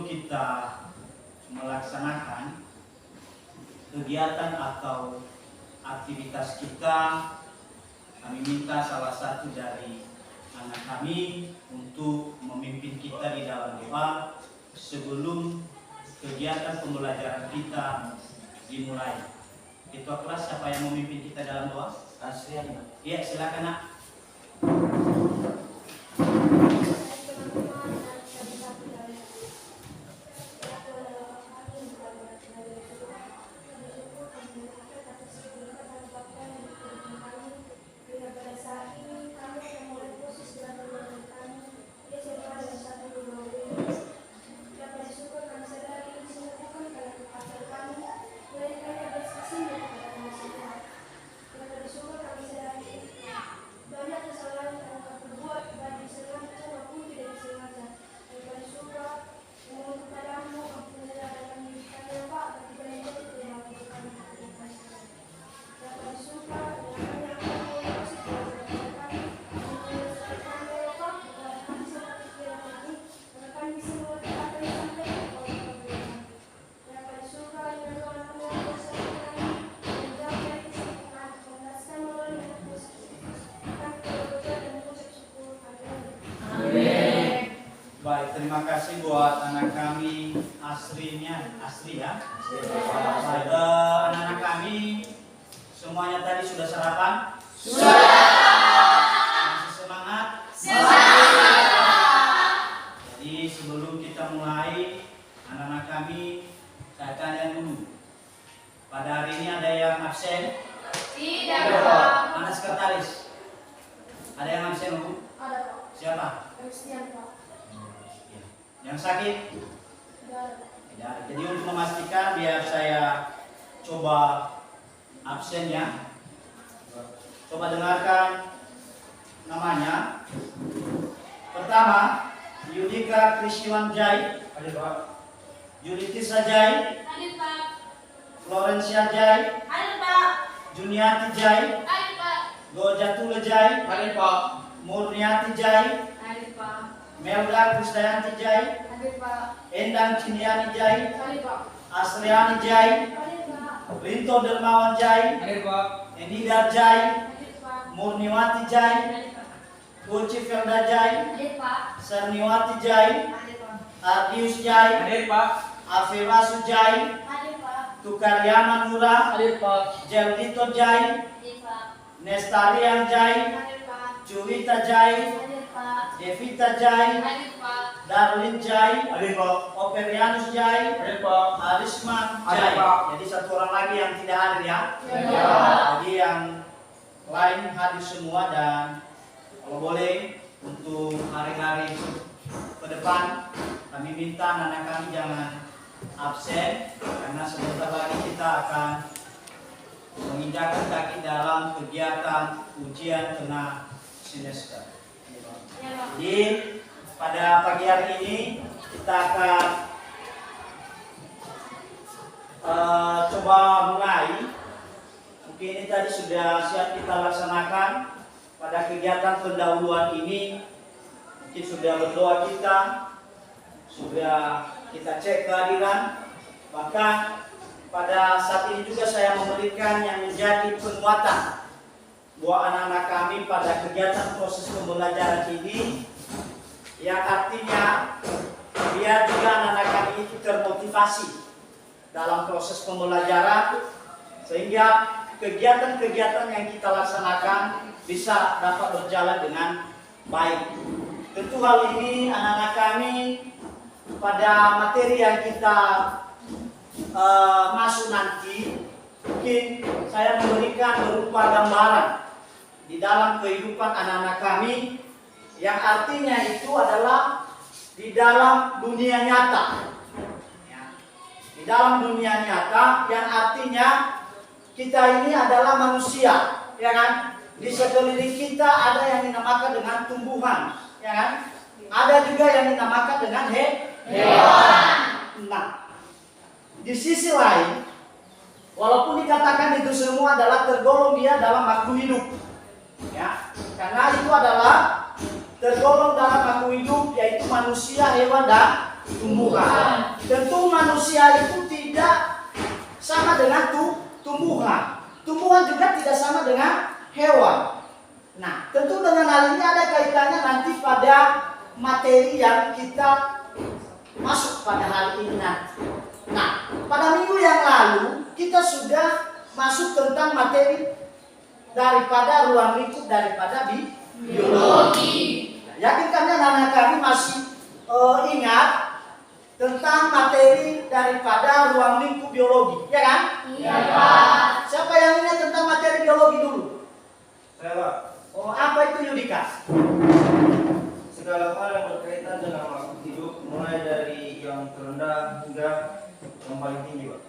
kita melaksanakan kegiatan atau aktivitas kita, kami minta salah satu dari anak kami untuk memimpin kita di dalam doa sebelum kegiatan pembelajaran kita dimulai. Ketua kelas siapa yang memimpin kita dalam doa? Asrian. Iya, silakan nak. Terima kasih buat anak kami Asri ya. Anak-anak kami semuanya tadi sudah sarapan? Sudah. Masih semangat? Semangat. Jadi sebelum kita mulai, anak-anak kami saya tanya dulu. Pada hari ini ada yang absen? Tidak. Mana sekretaris? Ada yang absen, Bu? Ada, Pak. Siapa? Christian, Pak. Yang sakit? Tidak. Jadi untuk memastikan biar saya coba absennya. Coba dengarkan namanya. Pertama, Yudika Krishiwan Jai. Hadir, Pak. Yuditisa Jai. Hadir, Pak. Florencia Jai. Hadir, Pak. Juniati Jai. Hadir, Pak. Gojatula Jai. Hadir, Pak. Murniati Jai. Hadir, Pak. Melda Krisdayanti Jai. Hadir, Pak. Endang Ciniani Jai. Hadir, Pak. Asriani Jai. Hadir, Pak. Rinto Dermawan Jai. Hadir, Pak. Enida Jai. Hadir, Pak. Murniwati Jai. Hadir, Pak. Kunci Felda Jai. Hadir, Pak. Serniwati Jai. Hadir, Pak. Ardius Jai. Hadir, Pak. Afewasu Jai. Hadir, Pak. Tukaryana Nura. Hadir, Pak. Jeldito Jai. Hadir, Pak. Nestarian Jai. Hadir, Pak. Juwita Jai. Hadir, Pak. Devita Jai. Hadir, Pak. Darlin Jai. Hadir, Pak. Operianus Jai. Hadir, Pak. Arisman Jai. Hadir, Pak. Jadi satu orang lagi yang tidak hadir ya. Ya. Jadi yang lain hadir semua dan kalau boleh untuk hari-hari ke depan kami minta anak kami jangan absen karena sebentar lagi kita akan menginjakkan kaki dalam kegiatan ujian tengah semester. Jadi pada pagi hari ini kita akan coba mulai. Mungkin ini tadi sudah siap kita laksanakan. Pada kegiatan pendahuluan ini mungkin sudah berdoa kita, sudah kita cek kehadiran. Bahkan pada saat ini juga saya memberikan yang menjadi penguatan buat anak-anak kami pada kegiatan proses pembelajaran ini, yang artinya biar juga anak-anak kami itu termotivasi dalam proses pembelajaran sehingga kegiatan-kegiatan yang kita laksanakan bisa dapat berjalan dengan baik. Tentu hal ini anak-anak kami pada materi yang kita masuk nanti, mungkin saya memberikan berupa gambaran di dalam kehidupan anak-anak kami yang artinya itu adalah di dalam dunia nyata. Di dalam dunia nyata yang artinya kita ini adalah manusia, ya kan? Di sekeliling kita ada yang dinamakan dengan tumbuhan, ya kan? Ada juga yang dinamakan dengan hewan. Nah, di sisi lain, walaupun dikatakan itu semua adalah tergolong dia dalam makhluk hidup, ya, karena itu adalah tergolong dalam makhluk hidup yaitu manusia, hewan tumbuhan. Tentu manusia itu tidak sama dengan tumbuhan. Tumbuhan juga tidak sama dengan hewan. Nah, tentu dengan hal ini ada kaitannya nanti pada materi yang kita masuk pada hari ini nanti. Nah, pada minggu yang lalu kita sudah masuk tentang materi daripada ruang lingkup daripada biologi. Yakin kami anak-anak kami masih ingat tentang materi daripada ruang lingkup biologi, ya kan? Iya, Pak. Siapa yang ingat tentang materi biologi dulu? Saya, Pak. Oh, apa itu Yudika? Segala hal yang berkaitan dengan makhluk hidup, mulai dari yang terendah hingga yang paling tinggi, Pak.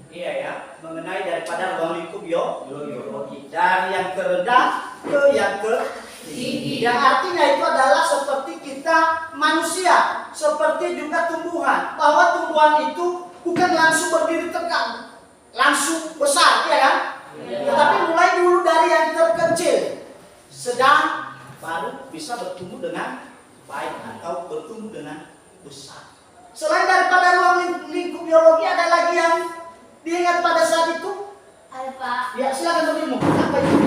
Iya ya, mengenai daripada ruang lingkup biologi. Dari yang terendah ke yang tinggi. Yang artinya itu adalah seperti kita manusia, seperti juga tumbuhan. Bahwa tumbuhan itu bukan langsung berdiri tegak, langsung besar, ya kan? Tetapi mulai dulu dari yang terkecil, sedang baru bisa bertumbuh dengan baik atau bertumbuh dengan besar. Selain daripada ruang lingkup biologi, ada lagi yang diingat pada saat itu? Ada, Pak. Ya, silakan berimu. Apa itu?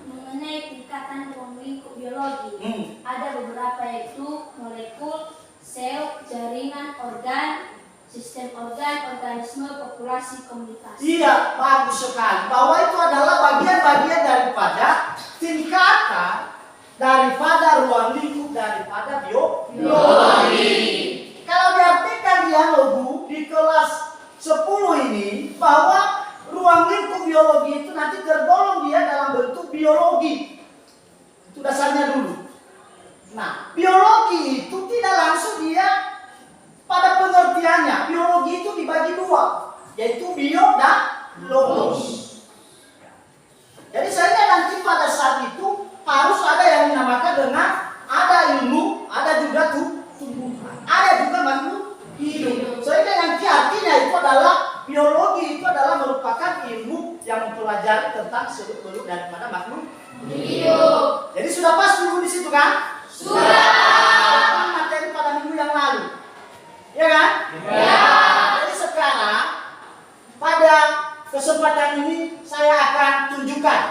Mengenai tingkatan ruang lingkup biologi, ada beberapa yaitu molekul, sel, jaringan, organ, sistem organ, organisme, populasi, komunitas. Iya, bagus sekali. Bahwa itu adalah bagian-bagian daripada tingkatan daripada ruang lingkup daripada biologi. Kalau diartikan dialogu di kelas 10 ini, bahwa ruang lingkup biologi itu nanti tergolong dia dalam bentuk biologi. Itu dasarnya dulu. Nah, biologi itu tidak langsung dia pada pengertiannya. Biologi itu dibagi dua, yaitu bio dan logos. Jadi saya nanti pada saat itu harus ada yang dinamakan dengan ada ilmu, ada juga tumbuhan, ada juga makhluk hidup. Sehingga nanti artinya itu adalah biologi itu adalah merupakan ilmu yang mempelajari tentang seluk-beluk daripada makhluk hidup. Jadi sudah pas dulu di situ kan? Sudah. Materi pada minggu yang lalu, ya kan? Ya. Jadi sekarang pada kesempatan ini saya akan tunjukkan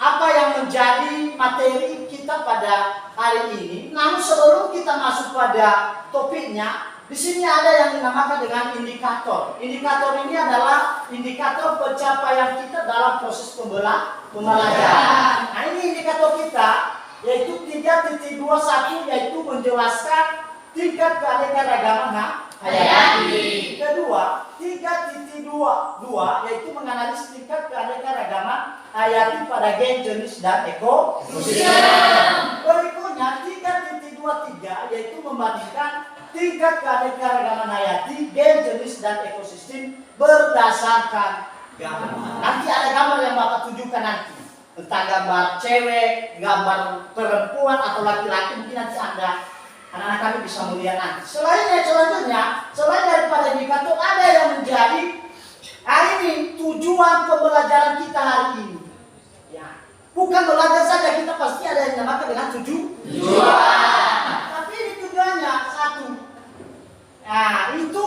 apa yang menjadi materi kita pada hari ini. Namun sebelum kita masuk pada topiknya, di sini ada yang dinamakan dengan indikator. Indikator ini adalah indikator pencapaian kita dalam proses pembelajaran. Nah, ini indikator kita yaitu 3.21, yaitu menjelaskan tingkat keanekaragaman hayati. Kedua, 3.22 yaitu menganalisis tingkat keanekaragaman hayati pada gen, jenis, dan ekosistem. Berikutnya 3.23 yaitu membandingkan tingkat keanekaragaman hayati, gen, jenis, dan ekosistem berdasarkan gambar. Nanti ada gambar yang Bapak tunjukkan nanti. Entah gambar cewek, gambar perempuan atau laki-laki, mungkin nanti anak-anak kami bisa melihat nanti. Selanjutnya, selain daripada indikator, ada yang menjadi hari ini tujuan pembelajaran kita hari ini. Ya, bukan belajar saja, kita pasti ada yang dinamakan dengan tujuan. Tapi ini tujuannya satu. Nah, itu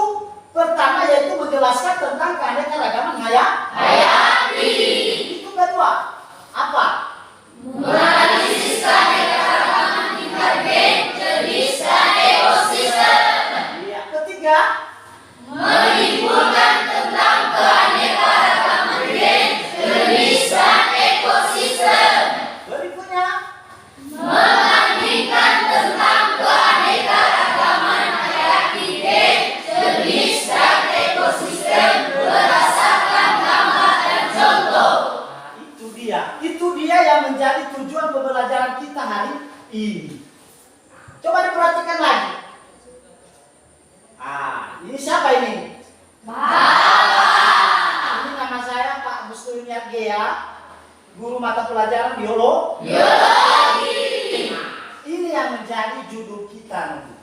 pertama yaitu menjelaskan tentang keanekaragaman hayati. Itu kedua, apa? Menganalisis keanekaragaman tingkat gen, jenis, dan ekosistem. Iya. Ketiga, menyimpulkan tentang keanekaragaman gen, jenis, dan ekosistem. Berikutnya, membandingkan tentang keanekaragaman hayati gen, jenis, dan ekosistem berdasarkan gambar dan contoh. Itu dia yang menjadi tujuan pembelajaran kita hari ini. Coba diperhatikan lagi. Ini siapa ini? Bapak. Ini nama saya Pak Busturin Gea, guru mata pelajaran biologi. Ini yang menjadi judul kita nanti.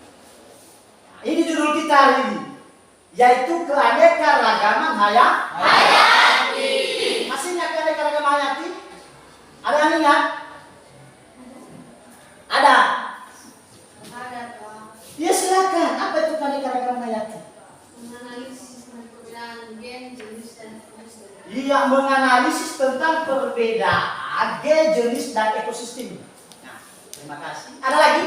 Ini judul kita hari ini, yaitu keanekaragaman hayati. Masih ingat keanekaragaman hayati? Ada yang ingat? Ada. Ada, Pak. Ya silakan. Apa itu keanekaragaman menganalisis tentang perbedaan jenis dan ekosistem. Nah, terima kasih. Ada lagi?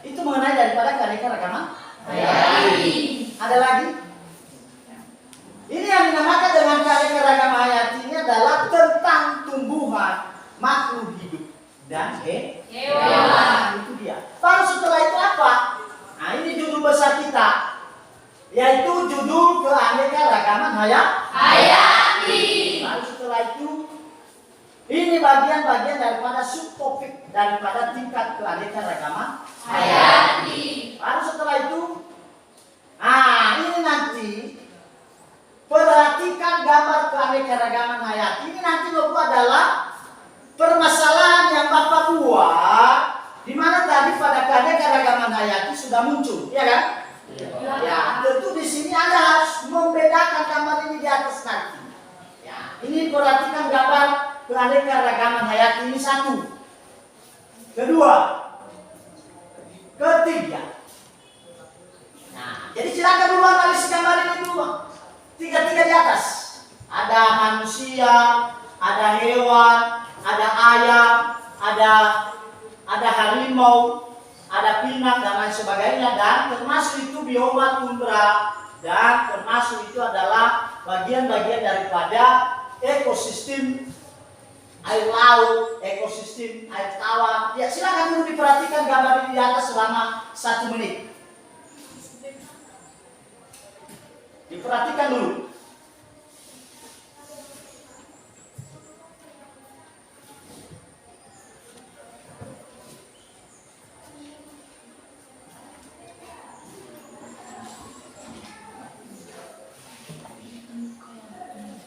Itu mengenai daripada keanekaragaman hayati. Ada lagi? Ini yang dinamakan dengan keanekaragaman hayati ini adalah tentang tumbuhan, makhluk hidup dan hewan. Itu dia. Baru setelah itu apa? Nah, ini judul besar kita, yaitu judul keanekaragaman hayati. Lalu setelah itu, ini bagian-bagian daripada subtopik daripada tingkat keanekaragaman hayati. Lalu setelah itu, ini nanti perhatikan gambar keanekaragaman hayati. Ini nanti Bapak adalah permasalahan yang Bapak buat, di mana tadi pada keanekaragaman hayati sudah muncul, ya kan? Ya, tentu di sini Anda harus membedakan gambar ini di atas nanti. Ya, ini perhatikan gambar keanekaragaman hayati ini satu, kedua, ketiga. Nah, jadi silakan dulu analisis gambar ini dulu. Tiga-tiga di atas. Ada manusia, ada hewan, ada ayam, ada harimau, ada pinang dan lain sebagainya, dan termasuk itu bioma tundra, dan termasuk itu adalah bagian-bagian daripada ekosistem air laut, ekosistem air tawar. Ya, silakan dulu diperhatikan gambar ini di atas selama 1 menit. Diperhatikan dulu.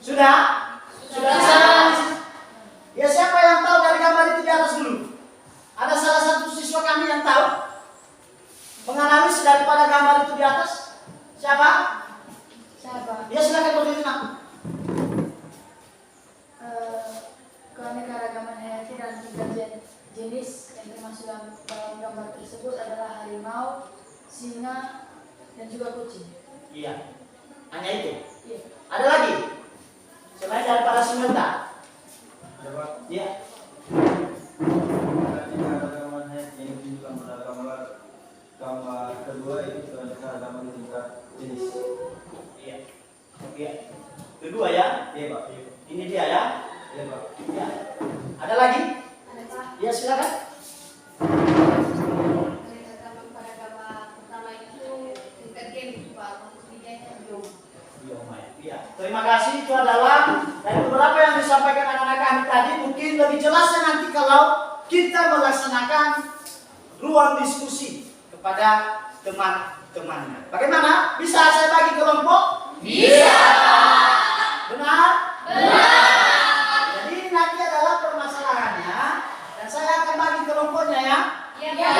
Sudah? Sudah bisa analisis? Ya, siapa yang tahu dari gambar itu di atas dulu? Ada salah satu siswa kami yang tahu menganalisis daripada gambar itu di atas? Siapa? Ya, silakan berdiri nak. Keanekaragaman hayati dan 3 jenis yang termasuk dalam gambar tersebut adalah harimau, singa, dan juga kucing. Iya. Hanya itu? Iya. Ada lagi? Selain daripada sementa? Iya. Keanekaragaman hayati yang ditunjukkan pada gambar kedua itu keanekaragaman tingkat jenis. Iya. Iya. Kedua ya? Iya, Pak. Ini dia ya? Iya, Pak. Ya. Ada lagi? Ada Pak. Ya, silakan. Keanekaragaman pada gambar pertama itu tingkat gen, Pak. Ketiganya bioma. Bioma ya. Iya. Terima kasih. Itu adalah dari beberapa yang disampaikan anak-anak kami tadi. Mungkin lebih jelasnya nanti kalau kita melaksanakan ruang diskusi kepada teman-temannya. Bagaimana? Bisa saya bagi kelompok? Bisa. Benar? Benar. Jadi nanti adalah permasalahannya dan saya akan bagi kelompoknya ya. Iya.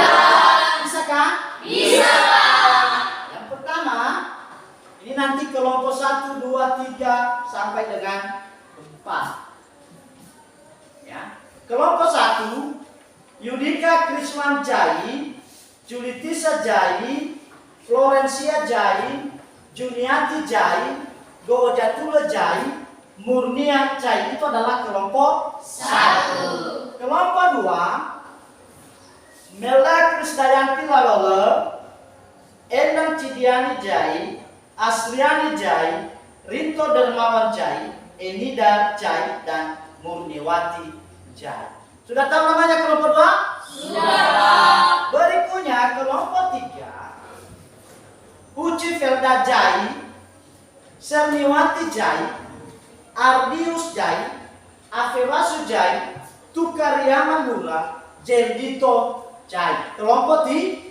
Bisa kan? Bisa. Yang pertama, ini nanti kelompok 1, 2, 3 sampai dengan 4. Ya. Kelompok 1, Yudika Krismanjai, Julitisa Jai, Florencia Jai, Juniati Jai, Gojatula Jai, Murnia Jai. Itu adalah kelompok 1. Kelompok 2, Melda Krisdayanti Lalole, Endang Cidiani Jai, Asriani Jai, Rinto Dermawan Jai, Enida Jai, dan Murniwati Jai. Sudah tahu namanya kelompok 2? Sudah. Berikutnya kelompok 3, Uci Felda Jai, Serniwati Jai, Ardius Jai, Afewasu Jai, Tukariaman Mula, Jerdito Jai. Kelompok 3.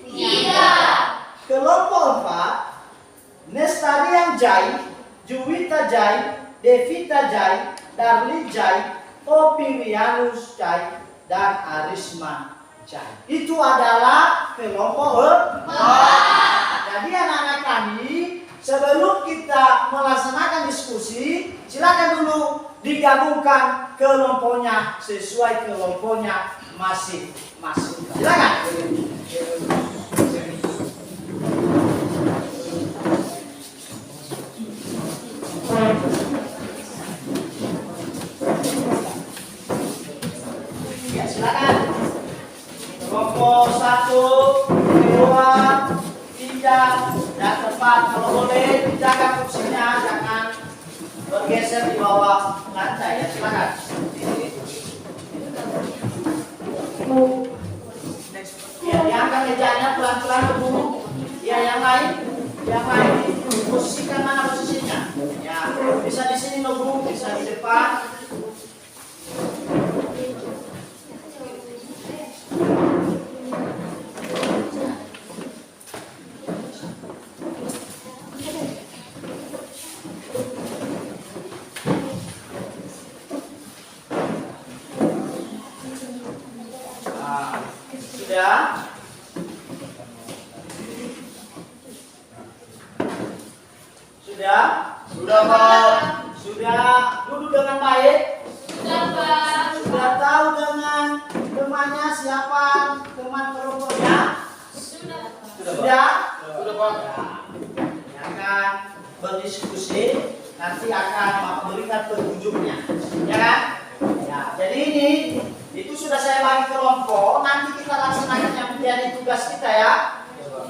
Kelompok 4, Nestarian Jai, Juwita Jai, Devita Jai, Darli Jai, Opirianus Jai, dan Arisma Jai. Itu adalah kelompok 4. Jadi anak-anak kami, sebelum kita melaksanakan diskusi, silakan dulu digabungkan kelompoknya sesuai kelompoknya masing-masing. Silakan. Kelompok 1, 2, 3, dan 4. Kalau boleh dijaga kursinya, jangan bergeser di bawah lantai ya, silakan. Ya, diangkat mejanya pelan-pelan ke bawah. Ya, yang lain posisikan mana posisinya? Ya, bisa di sini loh Bu, bisa di depan. Sudah? Sudah? Sudah, Pak. Sudah duduk dengan baik? Sudah, Pak. Sudah tahu dengan temannya siapa, teman kelompoknya? Sudah, Pak. Sudah? Sudah, Pak. Ya, akan berdiskusi, nanti akan memberikan petunjuknya, ya kan? Ya, jadi ini itu sudah saya bagi kelompok, nanti kita laksanakan yang menjadi tugas kita ya.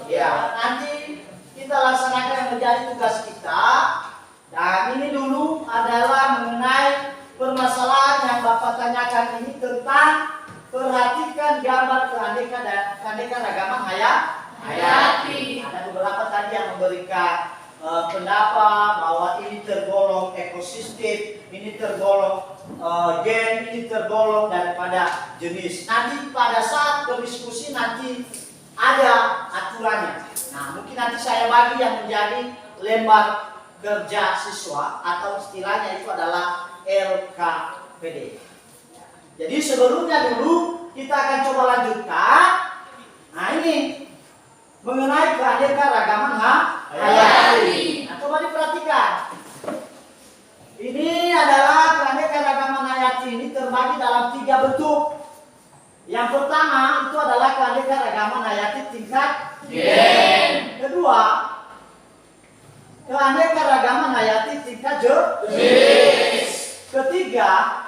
Ya, nanti kita laksanakan yang menjadi tugas kita. Dan ini dulu adalah mengenai permasalahan yang Bapak tanyakan ini tentang perhatikan gambar keanekaragaman hayati. Ada beberapa tadi yang memberikan pendapat bahwa ini tergolong ekosistem, ini tergolong gen, ini tergolong daripada jenis. Nanti pada saat berdiskusi nanti ada aturannya. Nah, mungkin nanti saya bagi yang menjadi lembar kerja siswa atau istilahnya itu adalah LKPD. Jadi sebelumnya dulu kita akan coba lanjutkan. Nah, ini mengenai keanekaragaman hayati. Nah, coba diperhatikan. Ini adalah keanekaragaman hayati ini terbagi dalam 3 bentuk. Yang pertama itu adalah keanekaragaman hayati tingkat gen. Kedua, keanekaragaman hayati tingkat jenis. Ketiga,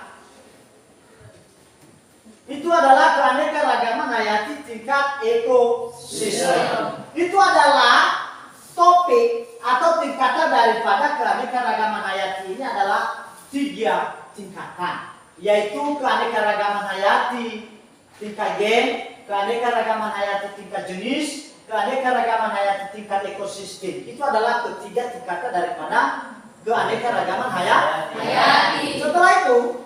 itu adalah keanekaragaman hayati tingkat ekosistem. Itu adalah topik atau tingkatan daripada keanekaragaman hayati ini adalah 3 tingkatan, yaitu keanekaragaman hayati tingkat gen, keanekaragaman hayati tingkat jenis, keanekaragaman hayati tingkat ekosistem. Itu adalah ketiga tingkatan daripada keanekaragaman hayati. Setelah itu,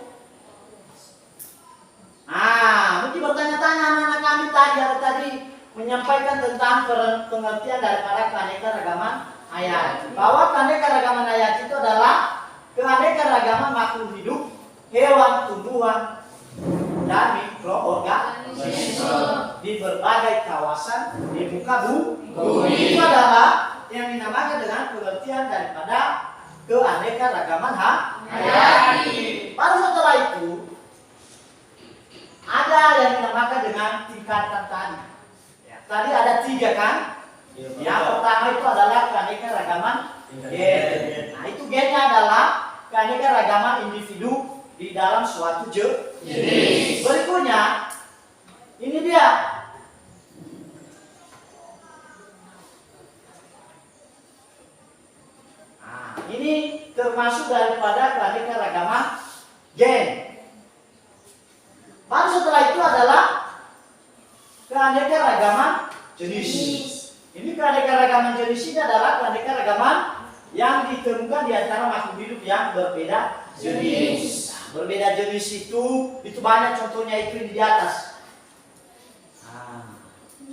mungkin bertanya-tanya anak-anak kami tadi menyampaikan tentang pengertian daripada keanekaragaman hayati. Bahwa keanekaragaman hayati itu adalah keanekaragaman makhluk hidup, hewan, tumbuhan, dan mikroorganisme di berbagai kawasan di muka bumi. Itu adalah yang dinamakan dengan pengertian daripada keanekaragaman hayati. Baru setelah itu ada yang dinamakan dengan tingkatan tadi. Tadi ada 3 kan? Yang pertama itu adalah keanekaragaman gen. Nah, itu gennya adalah keanekaragaman individu di dalam suatu jenis. Berikutnya, ini dia. Ini termasuk daripada keanekaragaman gen. Baru setelah itu adalah keanekaragaman jenis. Ini keanekaragaman jenis ini adalah keanekaragaman yang ditemukan di antara makhluk hidup yang berbeda jenis. Berbeda jenis itu banyak contohnya itu di atas.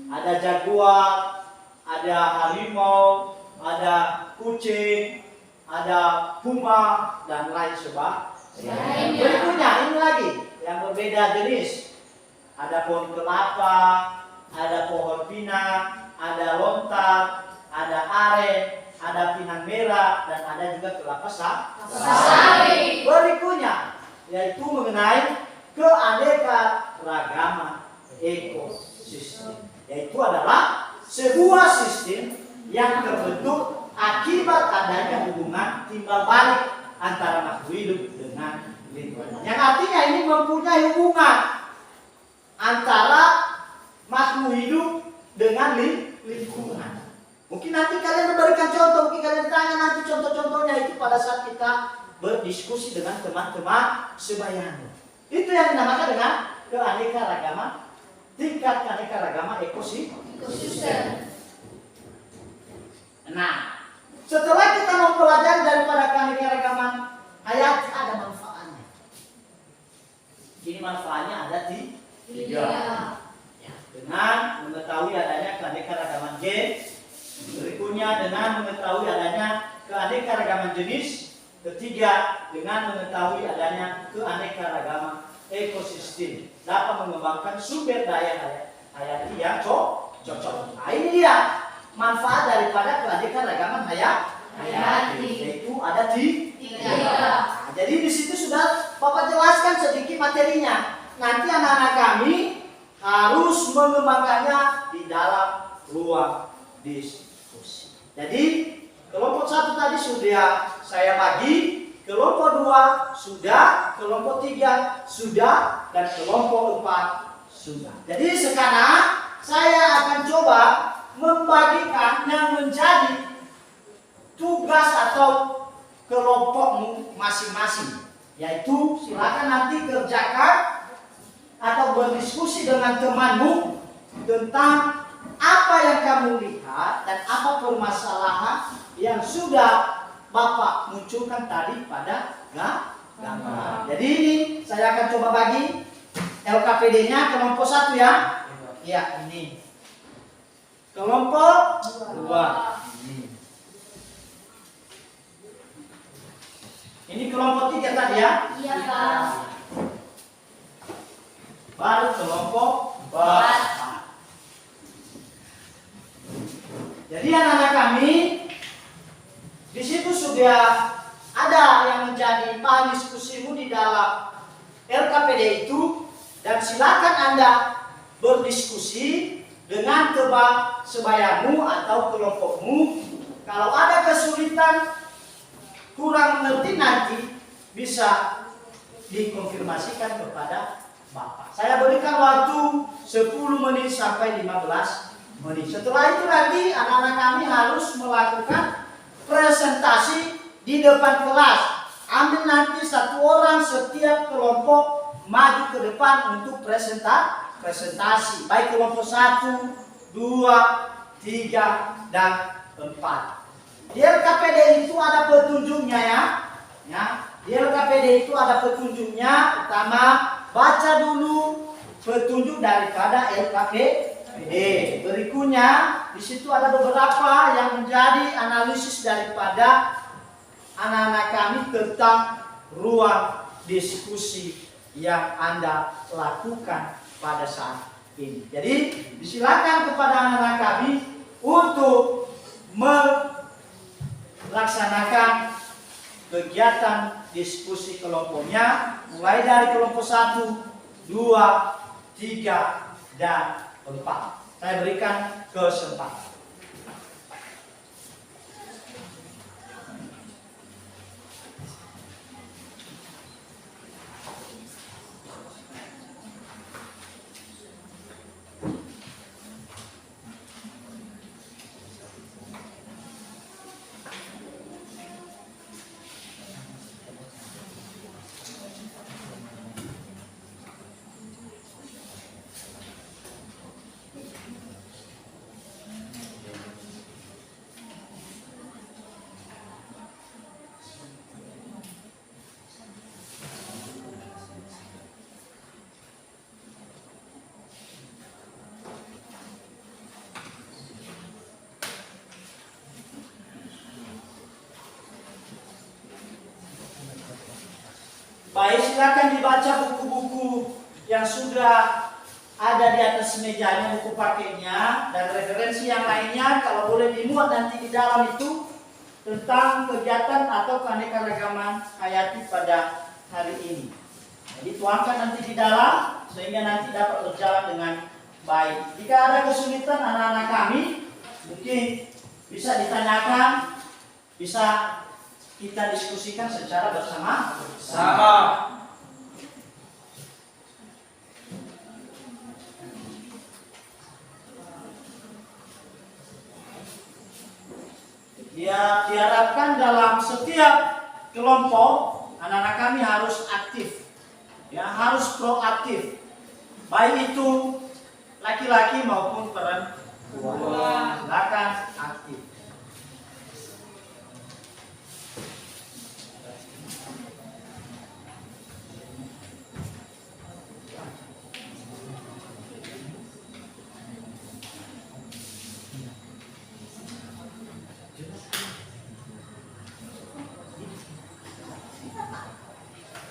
Ada jaguar, ada harimau, ada kucing, ada puma dan lain sebagainya. Berikutnya ini lagi yang berbeda jenis. Ada pohon kelapa, ada pohon pinang, ada lontar, ada aren, ada pinang merah, dan ada juga kelapa sawit. Berikutnya yaitu mengenai keanekaragaman ekosistem, yaitu adalah sebuah sistem yang terbentuk akibat adanya hubungan timbal balik antara makhluk hidup dengan lingkungan. Yang artinya ini mempunyai hubungan antara dengan lingkungan. Mungkin nanti kalian memberikan contoh, mungkin kalian tanya nanti contoh-contohnya itu pada saat kita berdiskusi dengan teman-teman sebayanya. Itu yang dinamakan dengan keanekaragaman, tingkat keanekaragaman ekosistem. Nah, setelah kita mempelajari daripada keanekaragaman hayati, ada manfaatnya. Ini manfaatnya ada tiga. Ya, dengan mengetahui adanya keanekaragaman gen, berikutnya dengan mengetahui adanya keanekaragaman jenis, ketiga dengan mengetahui adanya keanekaragaman ekosistem, dapat mengembangkan sumber daya hayati yang cocok. Nah, ini dia manfaat daripada keanekaragaman hayati, yaitu ada tiga. Nah, jadi di situ sudah Bapak jelaskan sedikit materinya. Nanti anak-anak kami harus mengembangkannya di dalam ruang diskusi. Jadi kelompok 1 tadi sudah saya bagi, kelompok 2 sudah, kelompok 3 sudah, dan kelompok 4 sudah. Jadi sekarang saya akan coba membagikan yang menjadi tugas atau kelompokmu masing-masing, yaitu silakan nanti kerjakan atau berdiskusi dengan temanmu tentang apa yang kamu lihat dan apa permasalahan yang sudah Bapak munculkan tadi pada gambar. Jadi ini saya akan coba bagi LKPD-nya kelompok 1 ya. Ya, ini. Kelompok 2. Ini kelompok 3 tadi ya. Iya, Pak. Baru kelompok 4. Jadi anak-anak kami di situ sudah ada yang menjadi bahan diskusimu di dalam LKPD itu, dan silakan Anda berdiskusi dengan teman sebayamu atau kelompokmu. Kalau ada kesulitan, kurang mengerti, nanti bisa dikonfirmasikan kepada Bapak. Saya berikan waktu 10 menit sampai 15 menit. Setelah itu nanti anak-anak kami harus melakukan presentasi di depan kelas. Ambil nanti 1 orang setiap kelompok maju ke depan untuk presentasi. Baik kelompok 1, 2, 3, dan 4. Di LKPD itu ada petunjuknya ya. Di LKPD itu ada petunjuknya. Pertama, baca dulu petunjuk daripada LKPD. Berikutnya, di situ ada beberapa yang menjadi analisis daripada anak-anak kami tentang ruang diskusi yang Anda lakukan pada saat ini. Jadi, disilakan kepada anak-anak kami untuk melaksanakan kegiatan diskusi kelompoknya mulai dari kelompok 1, 2, 3, dan 4. Saya berikan kesempatan. Baik, silakan dibaca buku-buku yang sudah ada di atas mejanya, buku pakainya, dan referensi yang lainnya kalau boleh dimuat nanti di dalam itu tentang kegiatan atau keanekaragaman hayati pada hari ini. Jadi tuangkan nanti di dalam sehingga nanti dapat berjalan dengan baik. Jika ada kesulitan anak-anak kami, mungkin bisa ditanyakan, bisa kita diskusikan secara bersama-sama. Ya, diharapkan dalam setiap kelompok anak-anak kami harus aktif, ya harus proaktif, baik itu laki-laki maupun perempuan, silakan aktif.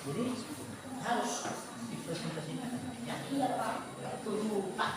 Jadi harus dipresentasikan ya. Iya Pak. Tunggu Pak.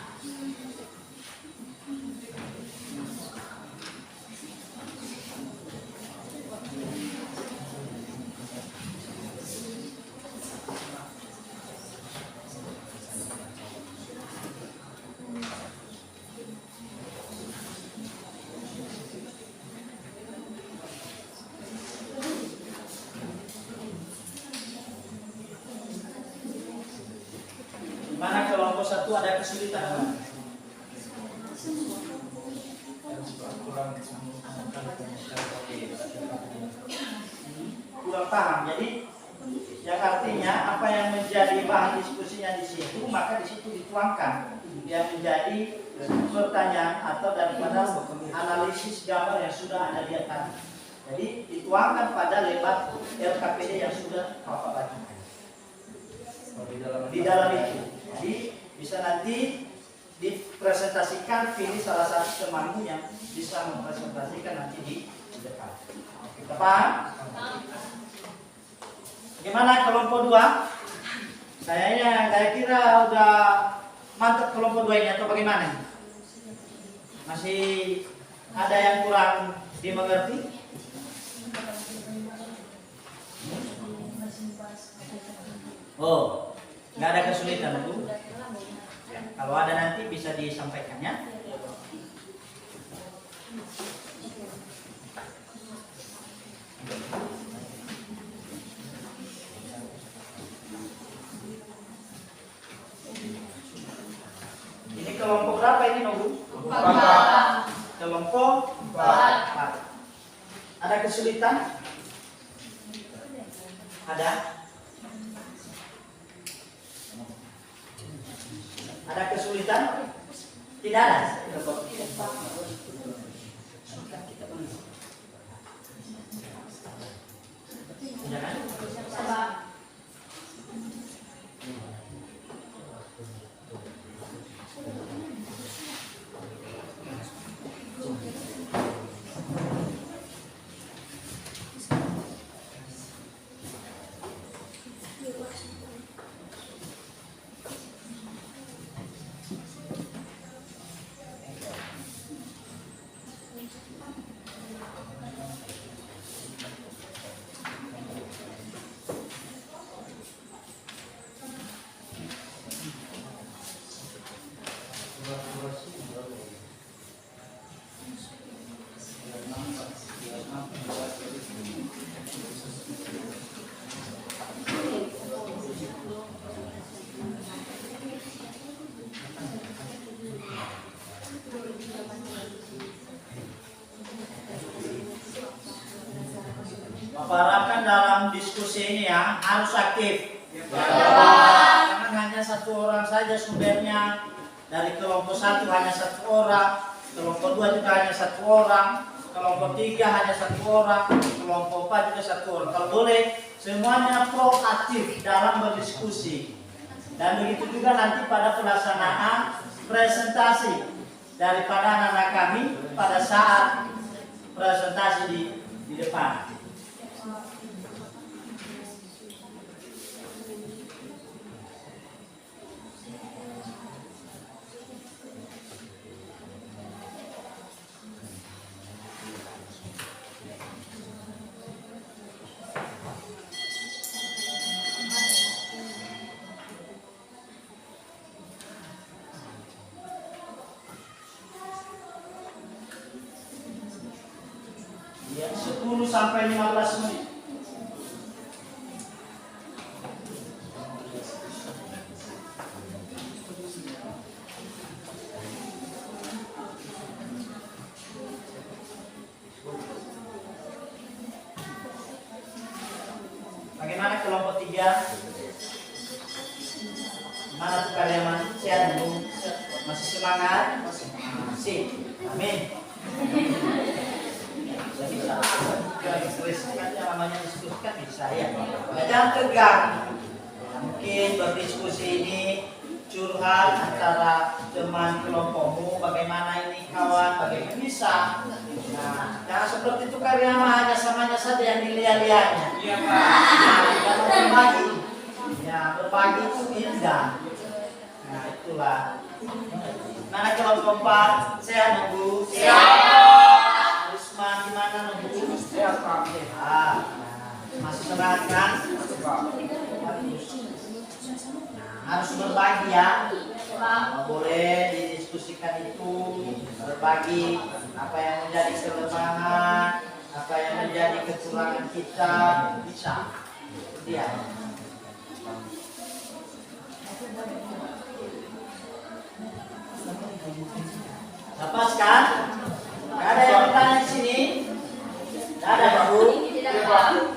Mana kelompok satu ada kesulitan apa? Kurang paham. Jadi yang artinya apa yang menjadi bahan diskusinya di situ maka di situ dituangkan yang menjadi pertanyaan atau daripada analisis gambar yang sudah ada di atas. Jadi dituangkan pada lebat LKPD yang sudah Bapak baca di dalam itu. Jadi bisa nanti dipresentasikan, pilih salah satu temanmu yang bisa mempresentasikan nanti di depan. Kita paham? Gimana kelompok 2? Saya kira udah mantap kelompok 2 ini atau bagaimana? Masih ada yang kurang dimengerti? Oh, nggak ada kesulitan Bu? Ya, kalau ada nanti bisa disampaikan ya. Ini kelompok berapa ini Bu? 4. Kelompok 4. Ada kesulitan? Ada? Ada kesulitan? Tidak ada. Tidak ada. Bapak harapkan dalam diskusi ini ya harus aktif. Jangan hanya satu orang saja sumbernya. Dari kelompok 1 hanya 1 orang, kelompok 2 juga hanya 1 orang, kelompok 3 hanya 1 orang, kelompok 4 juga 1 orang. Kalau boleh semuanya proaktif dalam berdiskusi. Dan begitu juga nanti pada pelaksanaan presentasi daripada anak-anak kami pada saat presentasi di depan. Ya, 10 sampai 15 menit. ya. Mana tuh karyawan? Sehat belum? Masih semangat? Masih. Amin. Jadi bisa. Lagi stres kan namanya diskusi kan bisa ya. Jangan tegang. Mungkin berdiskusi ini curhat antara teman kelompokmu, bagaimana ini kawan, bagaimana bisa. Nah, jangan seperti itu karyawan hanya samanya saja yang dilihat-lihatnya. Iya Pak. Jangan berbagi. Ya, berbagi itu indah. Nah, itulah. Mana kelompok 4? Sehat Bu? Sehat. Risma gimana Bu? Sehat Pak. Sehat. Nah, masih semangat kan? Masih Pak. Harus berbagi ya. Boleh didiskusikan itu, berbagi apa yang menjadi kelemahan, apa yang menjadi kekurangan kita, bisa. Dia. Lepas kan? Gak ada yang bertanya di sini? Gak ada Pak Bu? Tidak Pak.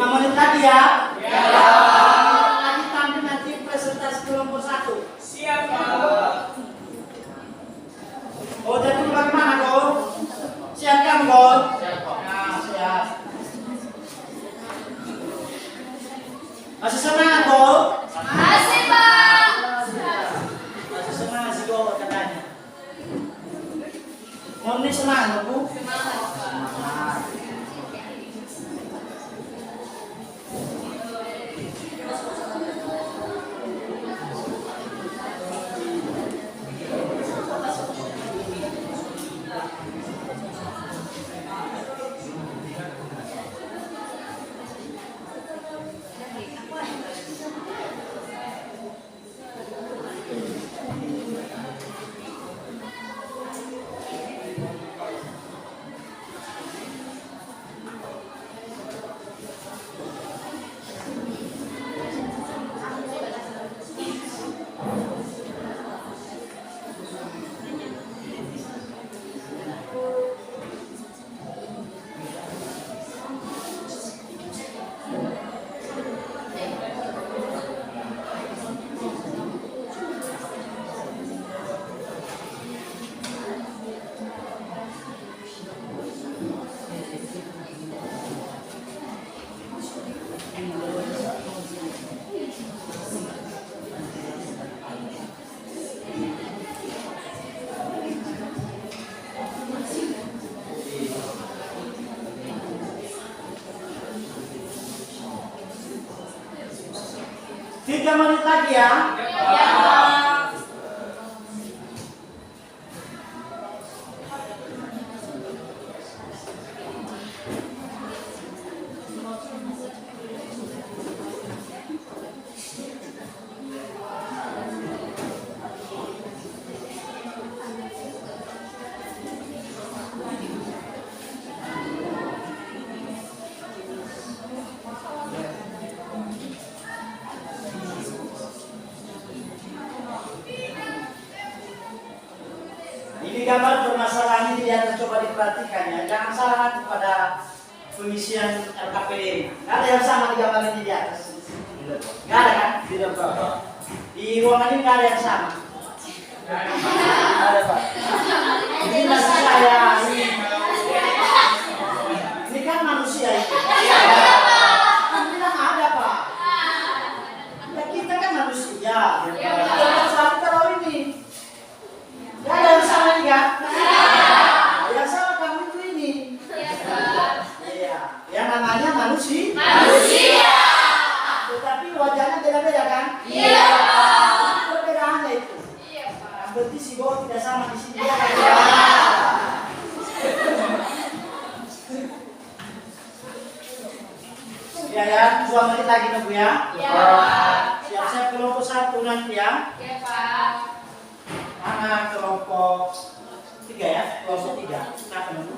5 menit lagi ya. Lagi tampil nanti presentasi kelompok 1. Siap, Pak. Oh, jadi bagaimana kau? Siap kan kau? Nah, siap. Masih semangat kau? Masih, Pak. Masih semangat sih kau katanya. Mau nih semangat bu? Semangat. Tiga menit lagi ya. Ini gambar permasalahan ini yang coba diperhatikan ya. Jangan salah nanti pada pengisian LKPD. Nggak ada yang sama di gambar ini di atas. Nggak ada kan? Tidak, Pak. Di ruangan ini nggak ada yang sama. Nggak ada, Pak. Ini masih saya. Ini kan manusia itu. Kan bilang ada Pak. Ya kita kan manusia. Kita selalu kalau ini. Nggak ada yang sama nih kan? Yang sama kamu itu ini. Iya. Yang namanya manusia. Tetapi wajahnya beda-beda kan? Iya. Perbedaannya itu. Iya, Pak. Yang berarti si Bowo tidak sama di sini. Ya, 2 menit lagi nunggu ya. Siap-siap kelompok 1 nanti ya. Iya, Pak. Mana kelompok 3 ya? Kelompok 3. Kenapa nunggu?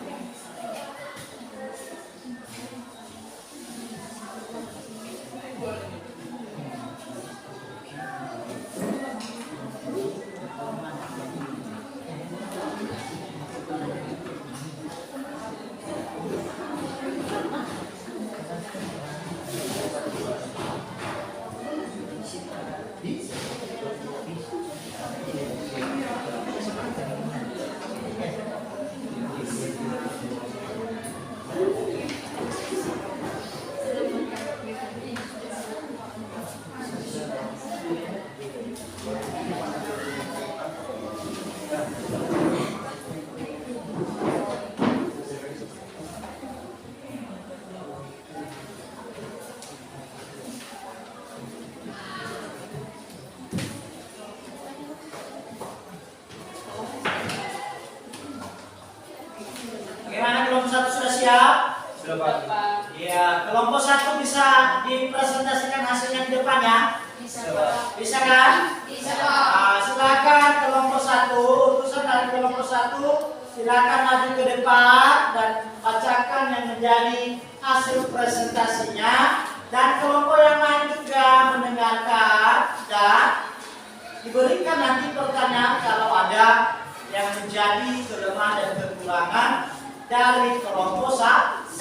Bagaimana kelompok 1 sudah siap? Sudah, Pak. Iya, kelompok 1 bisa dipresentasikan hasilnya di depan ya? Bisa, Pak. Bisa kan? Bisa, Pak. Nah, silakan kelompok 1, utusan dari kelompok 1 silakan maju ke depan dan bacakan yang menjadi hasil presentasinya, dan kelompok yang lain juga mendengarkan dan diberikan nanti pertanyaan kalau ada yang menjadi kelemahan dan kekurangan dari kelompok 1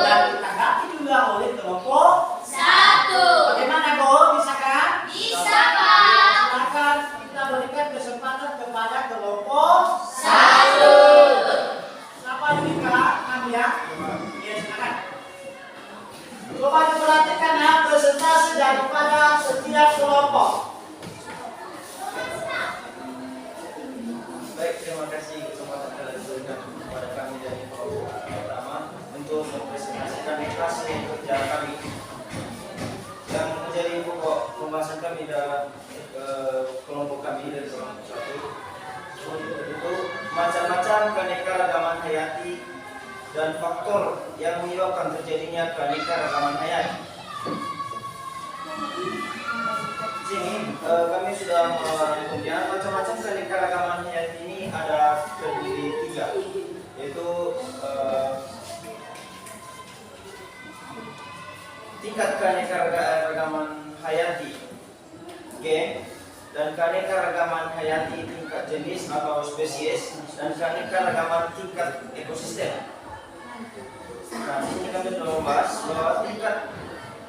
dan ditanggapi juga dipegang oleh kelompok 1. Bagaimana Go? Bisa kan? Bisa, Pak. Silakan kita berikan kesempatan kepada kelompok 1. Siapa Yudika? Kamu ya? Ya silakan. Coba diperhatikan ya presentasi daripada setiap kelompok. Baik, terima kasih kesempatan kalian berikan kepada kami dari kelompok pertama untuk mempresentasikan hasil kerja kami yang menjadi pokok pembahasan kami dalam kelompok kami dari kelompok 1. Itu macam-macam keanekaragaman hayati dan faktor yang menyebabkan terjadinya keanekaragaman hayati. Sini kami sudah merangkumnya. Macam-macam keanekaragaman hayati ini ada terdiri 3, yaitu tingkat keanekaragaman hayati gen, dan keanekaragaman hayati tingkat jenis atau spesies, dan keanekaragaman tingkat ekosistem. Nah, ini kami sudah membahas bahwa tingkat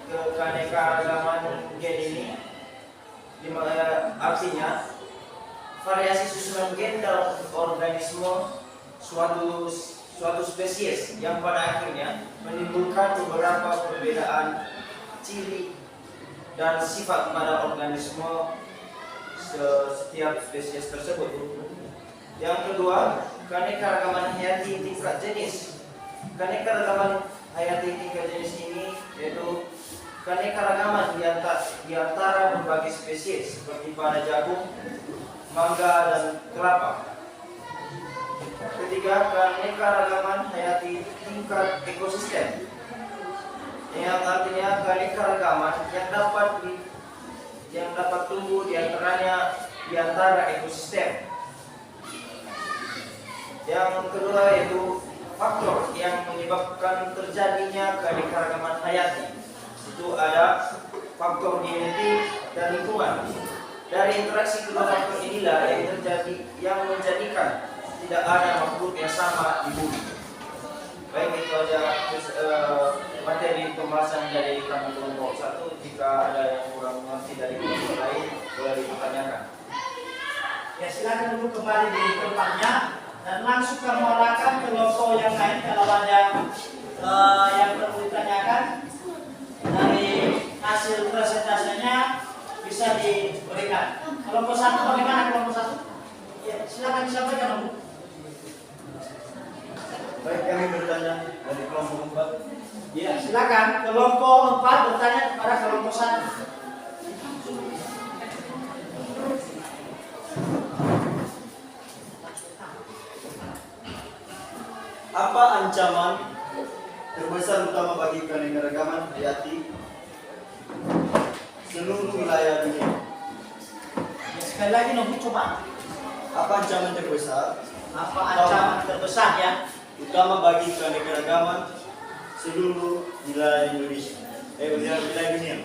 keanekaragaman gen ini artinya variasi susunan gen dalam organisme suatu spesies yang pada akhirnya menimbulkan beberapa perbedaan ciri dan sifat pada organisme setiap spesies tersebut. Yang kedua, keanekaragaman hayati tingkat jenis. Keanekaragaman hayati tingkat jenis ini yaitu keanekaragaman di antara berbagai spesies seperti pada jagung, mangga, dan kelapa. Ketiga, keanekaragaman hayati tingkat ekosistem, yang artinya keanekaragaman yang dapat tumbuh di antara ekosistem. Yang kedua yaitu faktor yang menyebabkan terjadinya keanekaragaman hayati. Itu ada faktor genetik dan lingkungan. Dari interaksi kedua faktor inilah yang menjadikan tidak ada makhluk yang sama di bumi. Baik, itu aja materi pembahasan dari kami kelompok 1. Jika ada yang kurang mengerti dari kelompok lain, boleh ditanyakan. Ya silakan dulu kembali di tempatnya dan langsung kamu arahkan kelompok yang lain kalau ada yang perlu ditanyakan. Dari hasil presentasinya bisa diberikan. Kelompok 1 bagaimana kelompok 1? Ya silakan disampaikan Om. Baik, kami bertanya dari kelompok 4. Ya silakan kelompok 4 bertanya kepada kelompok 1. Apa ancaman terbesar utama bagi keanekaragaman hayati seluruh wilayah dunia? Ya, sekali lagi Nobu coba. Apa ancaman terbesar Apa ancaman terbesar ya? utama bagi keanekaragaman seluruh wilayah Indonesia? Wilayah dunia.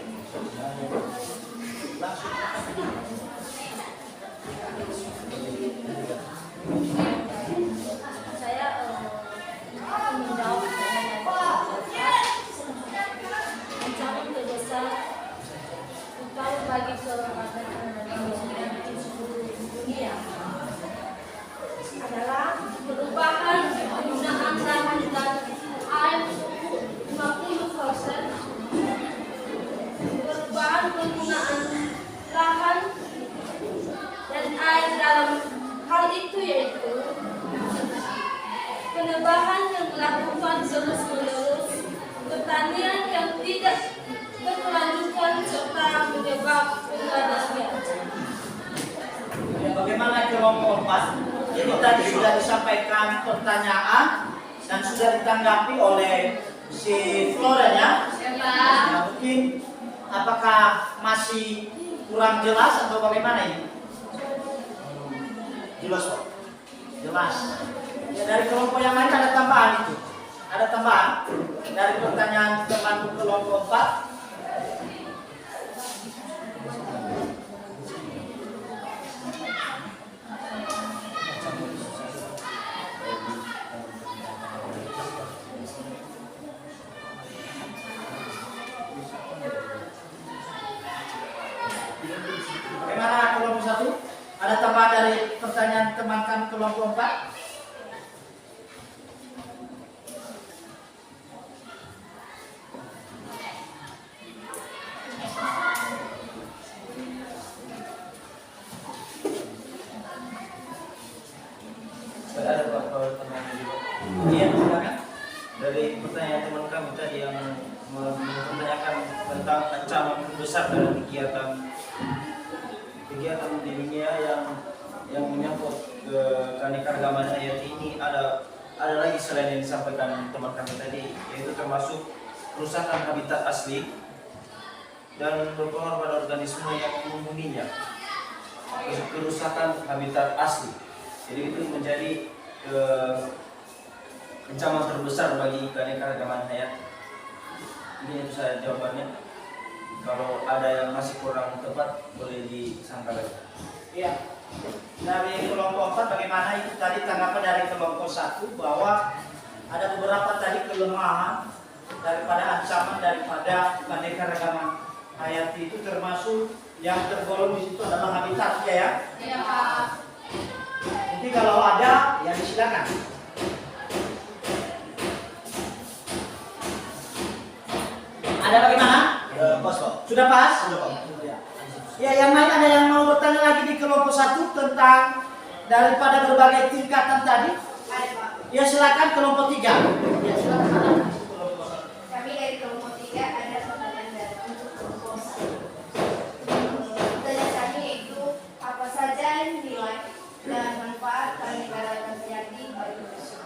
Langsung. Saya akan menjawab ancaman terbesar utama bagi keanekaragaman di seluruh dunia adalah perubahan penggunaan lahan dan air suhu 50%, perubahan penggunaan lahan dan air dalam hal itu yaitu penebangan yang dilakukan terus-menerus, pertanian yang tidak berkelanjutan serta menyebabkan penggadangan. Ya, bagaimana kelompok 4? Jadi tadi sudah disampaikan pertanyaan dan sudah ditanggapi oleh si Floranya. Nah, mungkin apakah masih kurang jelas atau bagaimana ini? Jelas Pak. Jelas. Ya, dari kelompok yang lain ada tambahan itu. Ada tambahan dari pertanyaan teman kelompok 4. kelompok 4? Ada beberapa pertanyaan juga. Iya, silakan. Dari pertanyaan teman kami tadi yang menanyakan tentang ancaman terbesar dalam kegiatan di dunia yang menyangkut keanekaragaman hayati ini ada lagi selain yang disampaikan teman kami tadi, yaitu termasuk kerusakan habitat asli dan berpengaruh pada organisme yang menghuninya. Kerusakan habitat asli, jadi itu menjadi ancaman terbesar bagi keanekaragaman hayati. Ini itu saya jawabannya. Kalau ada yang masih kurang tepat boleh disangka lagi. Iya. Dari kelompok 4 bagaimana itu tadi tanggapan dari kelompok 1 bahwa ada beberapa tadi kelemahan daripada ancaman daripada keanekaragaman hayati itu termasuk yang tergolong di situ adalah habitatnya ya. Iya Pak. Jadi kalau ada ya silakan. Ada bagaimana? Pas Pak. Sudah pas? Sudah Pak. Ya, yang lain ada yang mau bertanya lagi di kelompok 1 tentang daripada berbagai tingkatan tadi? Ada Pak. Ya silakan kelompok 3. Ya silakan. Kami dari kelompok 3 ada pertanyaan dari untuk kelompok 1. Pertanyaan kami yaitu apa saja nilai dan manfaat keanekaragaman hayati bagi manusia?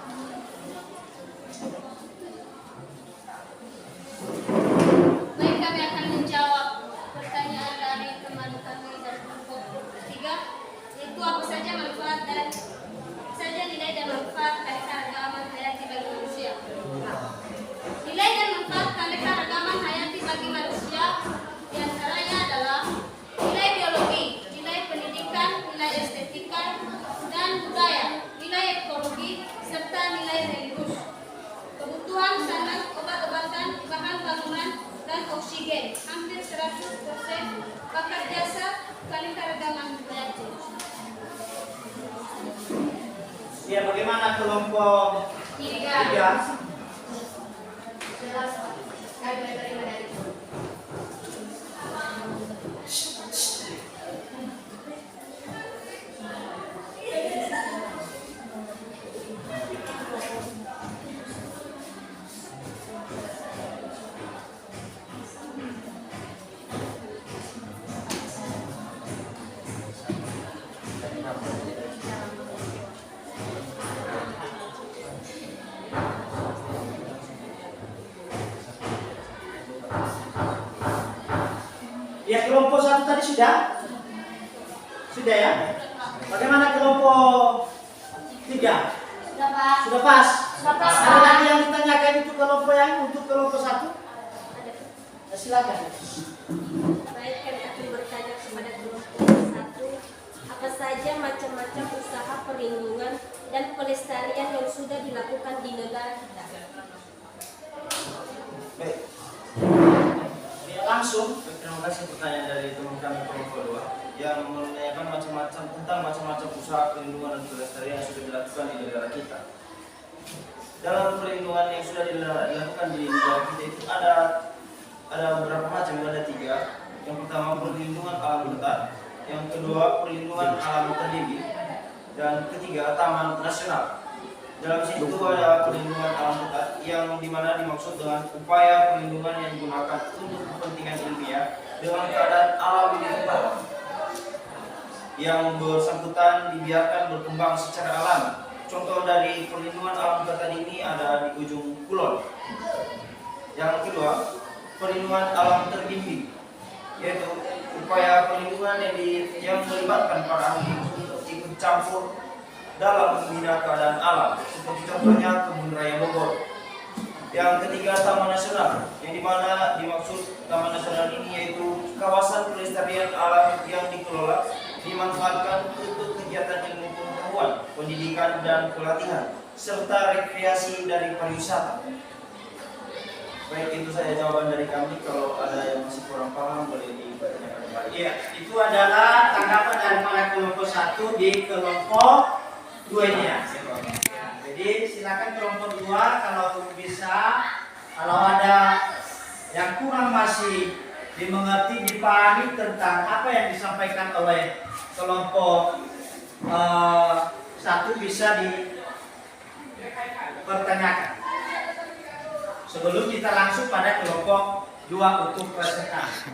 Baik, kami akan menjawab pertanyaan dari teman kami dari kelompok 3, yaitu apa saja manfaat dan nilai dan manfaat keanekaragaman hayati bagi manusia. Nilai dan manfaat keanekaragaman hayati bagi manusia diantaranya adalah nilai biologi, nilai pendidikan, nilai estetika dan budaya, nilai ekologi, serta nilai religius. Kebutuhan sanad, obat-obatan, bahan bangunan, dan oksigen hampir 100% bakar jasa keanekaragaman hayati. Ya bagaimana kelompok 3? Jelas Pak. Kami menerima dari Ya kelompok 1 tadi sudah? Sudah ya? Bagaimana kelompok 3? Sudah Pak. Sudah pas? Sudah pas, Ada Pak. lagi yang ditanyakan itu kelompok yang untuk kelompok 1? Ya, silakan. Baik, kami akan bertanya kepada kelompok 1, apa saja macam-macam usaha perlindungan dan pelestarian yang sudah dilakukan di negara kita? Baik. Ya, langsung. Terima kasih pertanyaan dari teman kami kelompok 2 yang menanyakan macam-macam usaha perlindungan dan pelestarian yang sudah dilakukan di negara kita. Dalam perlindungan yang sudah dilakukan di negara kita itu ada beberapa macam, ada 3. Yang pertama perlindungan alam hutan, yang kedua perlindungan alam tertinggi, dan ketiga taman nasional. Dalam situ ada perlindungan alam hutan yang dimana dimaksud dengan upaya perlindungan yang digunakan untuk kepentingan ilmiah dengan keadaan alam di tempat yang bersangkutan dibiarkan berkembang secara alami. Contoh dari perlindungan alam hutan ini ada di ujung kulon. Yang kedua, perlindungan alam terbimbing, yaitu upaya perlindungan yang melibatkan para ahli untuk ikut campur dalam membina keadaan alam, seperti contohnya Kebun Raya Bogor. Yang ketiga, taman nasional, yang dimana dimaksud taman nasional ini yaitu kawasan pelestarian alam yang dikelola, dimanfaatkan untuk kegiatan ilmu pengetahuan, pendidikan dan pelatihan, serta rekreasi dari pariwisata. Baik, itu saja jawaban dari kami. Kalau ada yang masih kurang paham boleh ditanyakan kembali. Iya, itu adalah tanggapan dari para kelompok 1 di kelompok dua ini ya. Jadi silakan kelompok 2 kalau bisa, kalau ada yang kurang masih dimengerti, dipahami tentang apa yang disampaikan oleh kelompok 1 bisa dipertanyakan. Sebelum kita langsung pada kelompok 2 untuk presentasi.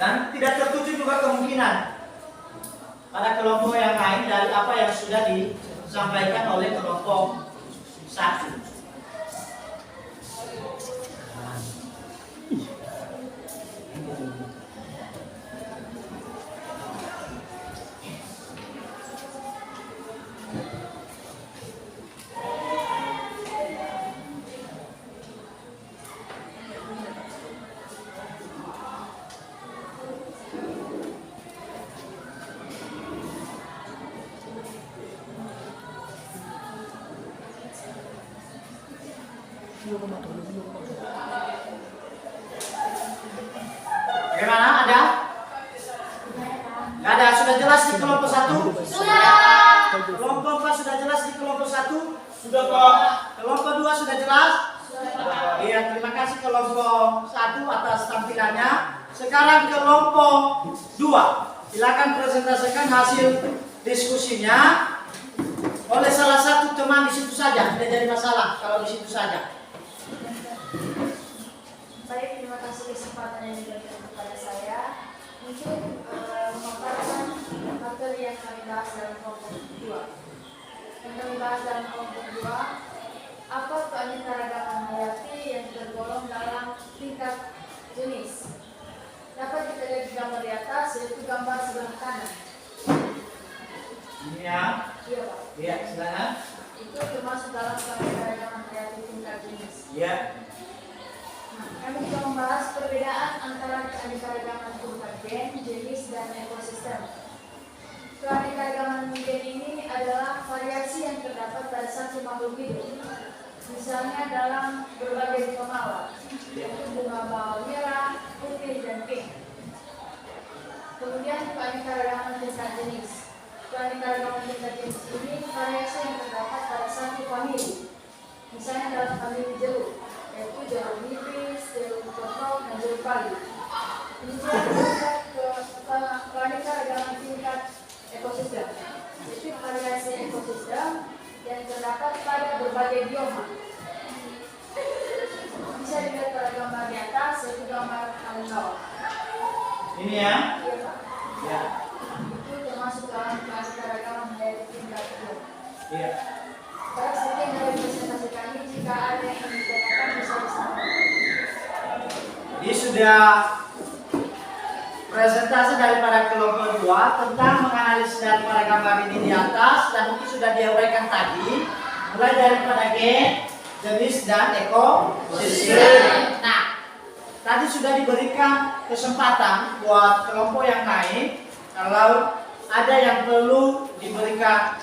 Dan tidak tertutup juga kemungkinan pada kelompok yang lain dari apa yang sudah disampaikan oleh kelompok 1. Bagaimana? Ada? Nggak ada? Sudah jelas di kelompok 1? Sudah. Kelompok 4 sudah jelas di kelompok 1? Sudah, Pak. Kelompok 2 sudah jelas? Sudah. Iya, terima kasih kelompok 1 atas tampilannya. Sekarang kelompok 2. Silakan presentasikan hasil diskusinya oleh salah satu teman di situ saja. Tidak jadi masalah kalau di situ saja. Baik, terima kasih kesempatan yang diberikan kepada saya untuk memaparkan materi yang kami bahas dalam kelompok 2. Yang kami bahas dalam kelompok 2, apa keanekaragaman hayati yang tergolong dalam tingkat jenis. Dapat kita lihat di gambar di atas, yaitu gambar sebelah kanan. Ini ya. Iya, Pak. Iya, silakan. Itu termasuk dalam keanekaragaman hayati tingkat jenis. Iya. Kami juga membahas perbedaan antara keanekaragaman tingkat gen, jenis, dan ekosistem. Keanekaragaman gen ini adalah variasi yang terdapat pada satu makhluk hidup. Misalnya dalam berbagai bunga mawar, yaitu bunga mawar merah, putih, dan pink. Kemudian keanekaragaman tingkat jenis. Keanekaragaman tingkat jenis ini variasi yang terdapat pada satu famili. Misalnya dalam famili jeruk, yaitu jeruk nipis, jeruk coklat, dan jeruk pali. Kemudian keanekaragaman tingkat ekosistem, yaitu variasi ekosistem yang terdapat pada berbagai bioma. Bisa dilihat pada gambar di atas, yaitu gambar paling bawah. Ini ya. Iya, Pak. Ya. Itu termasuk dalam keanekaragaman hayati tingkat bioma. Iya. Baik, sekian dari presentasi kami. Jika ada yang ingin ditanyakan, bisa disampaikan. Ini sudah presentasi daripada kelompok 2 tentang menganalisis daripada gambar ini di atas, dan mungkin sudah diuraikan tadi, mulai daripada gen, jenis, dan ekosistem. Nah, tadi sudah diberikan kesempatan buat kelompok yang lain kalau ada yang perlu diberikan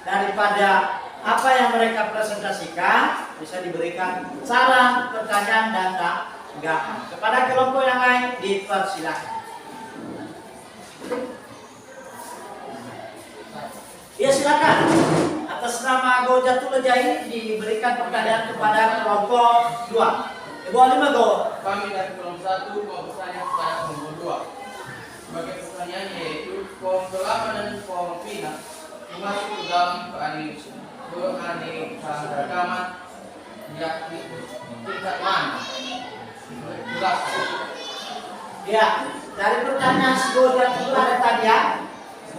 daripada apa yang mereka presentasikan, bisa diberikan saran, pertanyaan, dan tanggapan. Kepada kelompok yang lain dipersilakan. Ya, silakan. Atas nama Go Jatuh Leja ini diberikan pertanyaan kepada kelompok 2. Ibu Alimah Go. Kami dari kelompok 1 mau bertanya kepada kelompok 2. Sebagai pertanyaan yaitu kelompok dan kelompok Pina masuk ke dalam keanekaragaman yakni tingkat mana? Jelaskan. Ya, dari pertanyaan si Go Jatuh ada tadi ya.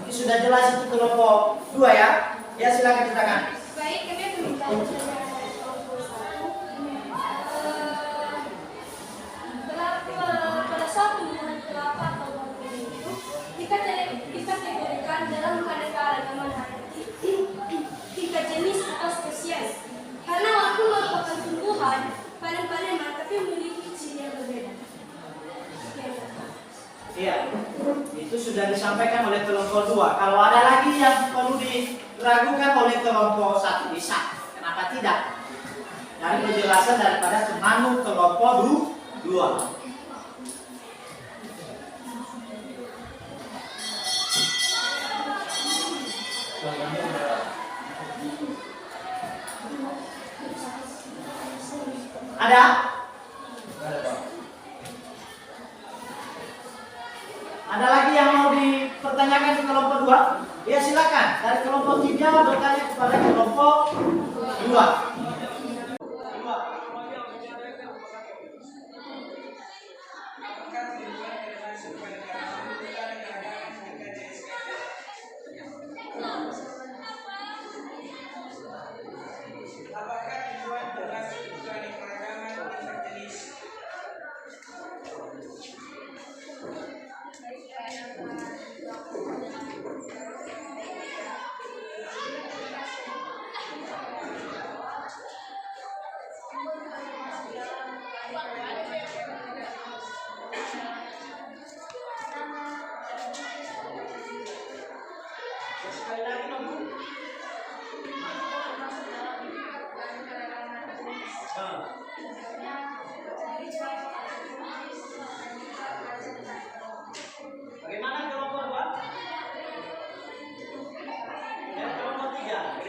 Mungkin sudah jelas itu kelompok 2 ya. Ya, silakan ceritakan. Baik, kami akan minta pertanyaan dari kelompok 1. Pada suatu hubungan kelapa atau bangkai itu dikategorikan dalam keanekaragaman hayati tingkat jenis atau spesies. Karena walaupun merupakan tumbuhan, panen-paneman tapi memiliki ciri yang berbeda. Iya, itu sudah disampaikan oleh kelompok 2. Kalau ada lagi yang perlu diragukan oleh kelompok 1 bisa. Kenapa tidak? Dari penjelasan daripada temanmu kelompok 2. Ada? Ada lagi yang mau dipertanyakan di kelompok 2? Ya silakan. Dari kelompok 3 bertanya kepada kelompok 2. Bagaimana kelompok 2? Dan kelompok 3?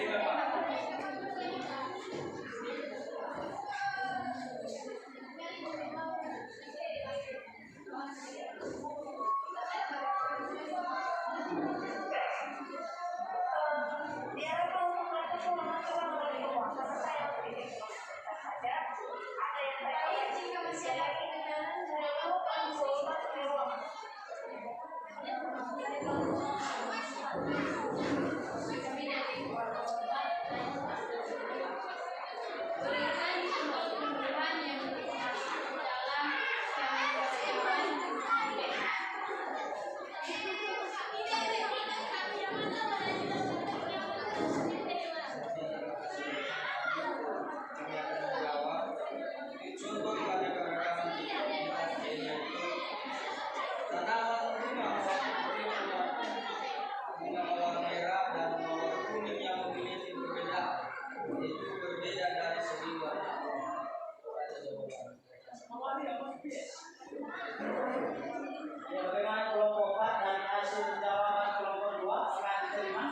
Bagaimana kelompok 4 dan hasil jawaban kelompok 2 akan diterima?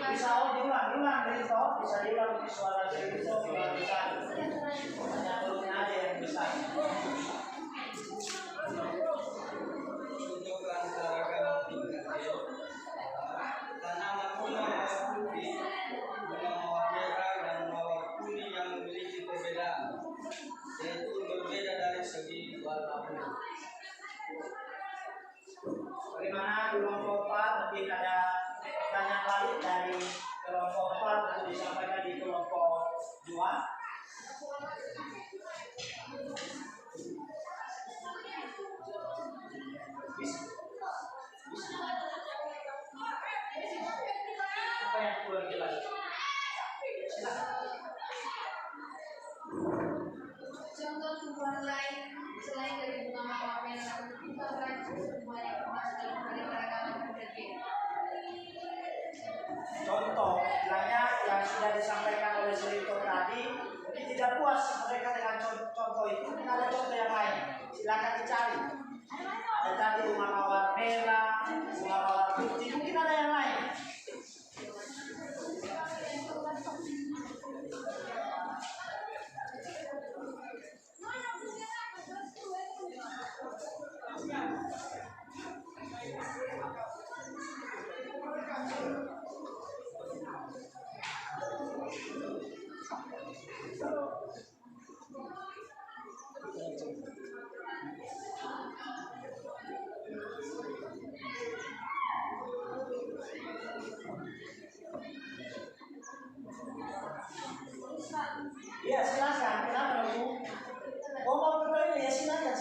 Bisa diulang dari itu, bisa diulang di suara dari itu, bisa hanya turunnya aja yang bisa. Untuk keanekaragaman tingkat tanaman bunga mawar putih, bunga mawar merah dan mawar kuning yang memiliki perbedaan, yaitu berbeda dari segi warna kuning. Bagaimana kelompok 4 mungkin ada pertanyaan balik dari kelompok 4 untuk disampaikan di kelompok 2? Apa yang kurang jelas? Silakan. Contoh tumbuhan lain selain dari bunga mawar merah itu adalah tumbuhan yang termasuk dalam keanekaragaman berbeda. Contoh, istilahnya yang sudah disampaikan oleh Selito tadi, mungkin tidak puas mereka dengan contoh itu, mungkin ada contoh yang lain. Silakan dicari. Ada tadi bunga mawar merah, bunga mawar putih, mungkin ada yang lain. Iya silakan, kenapa Bu? Mau bertanya ya silakan.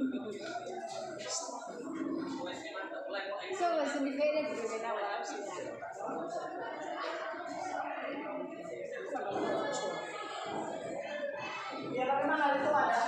So, was divided between our Ya bagaimana itu ada?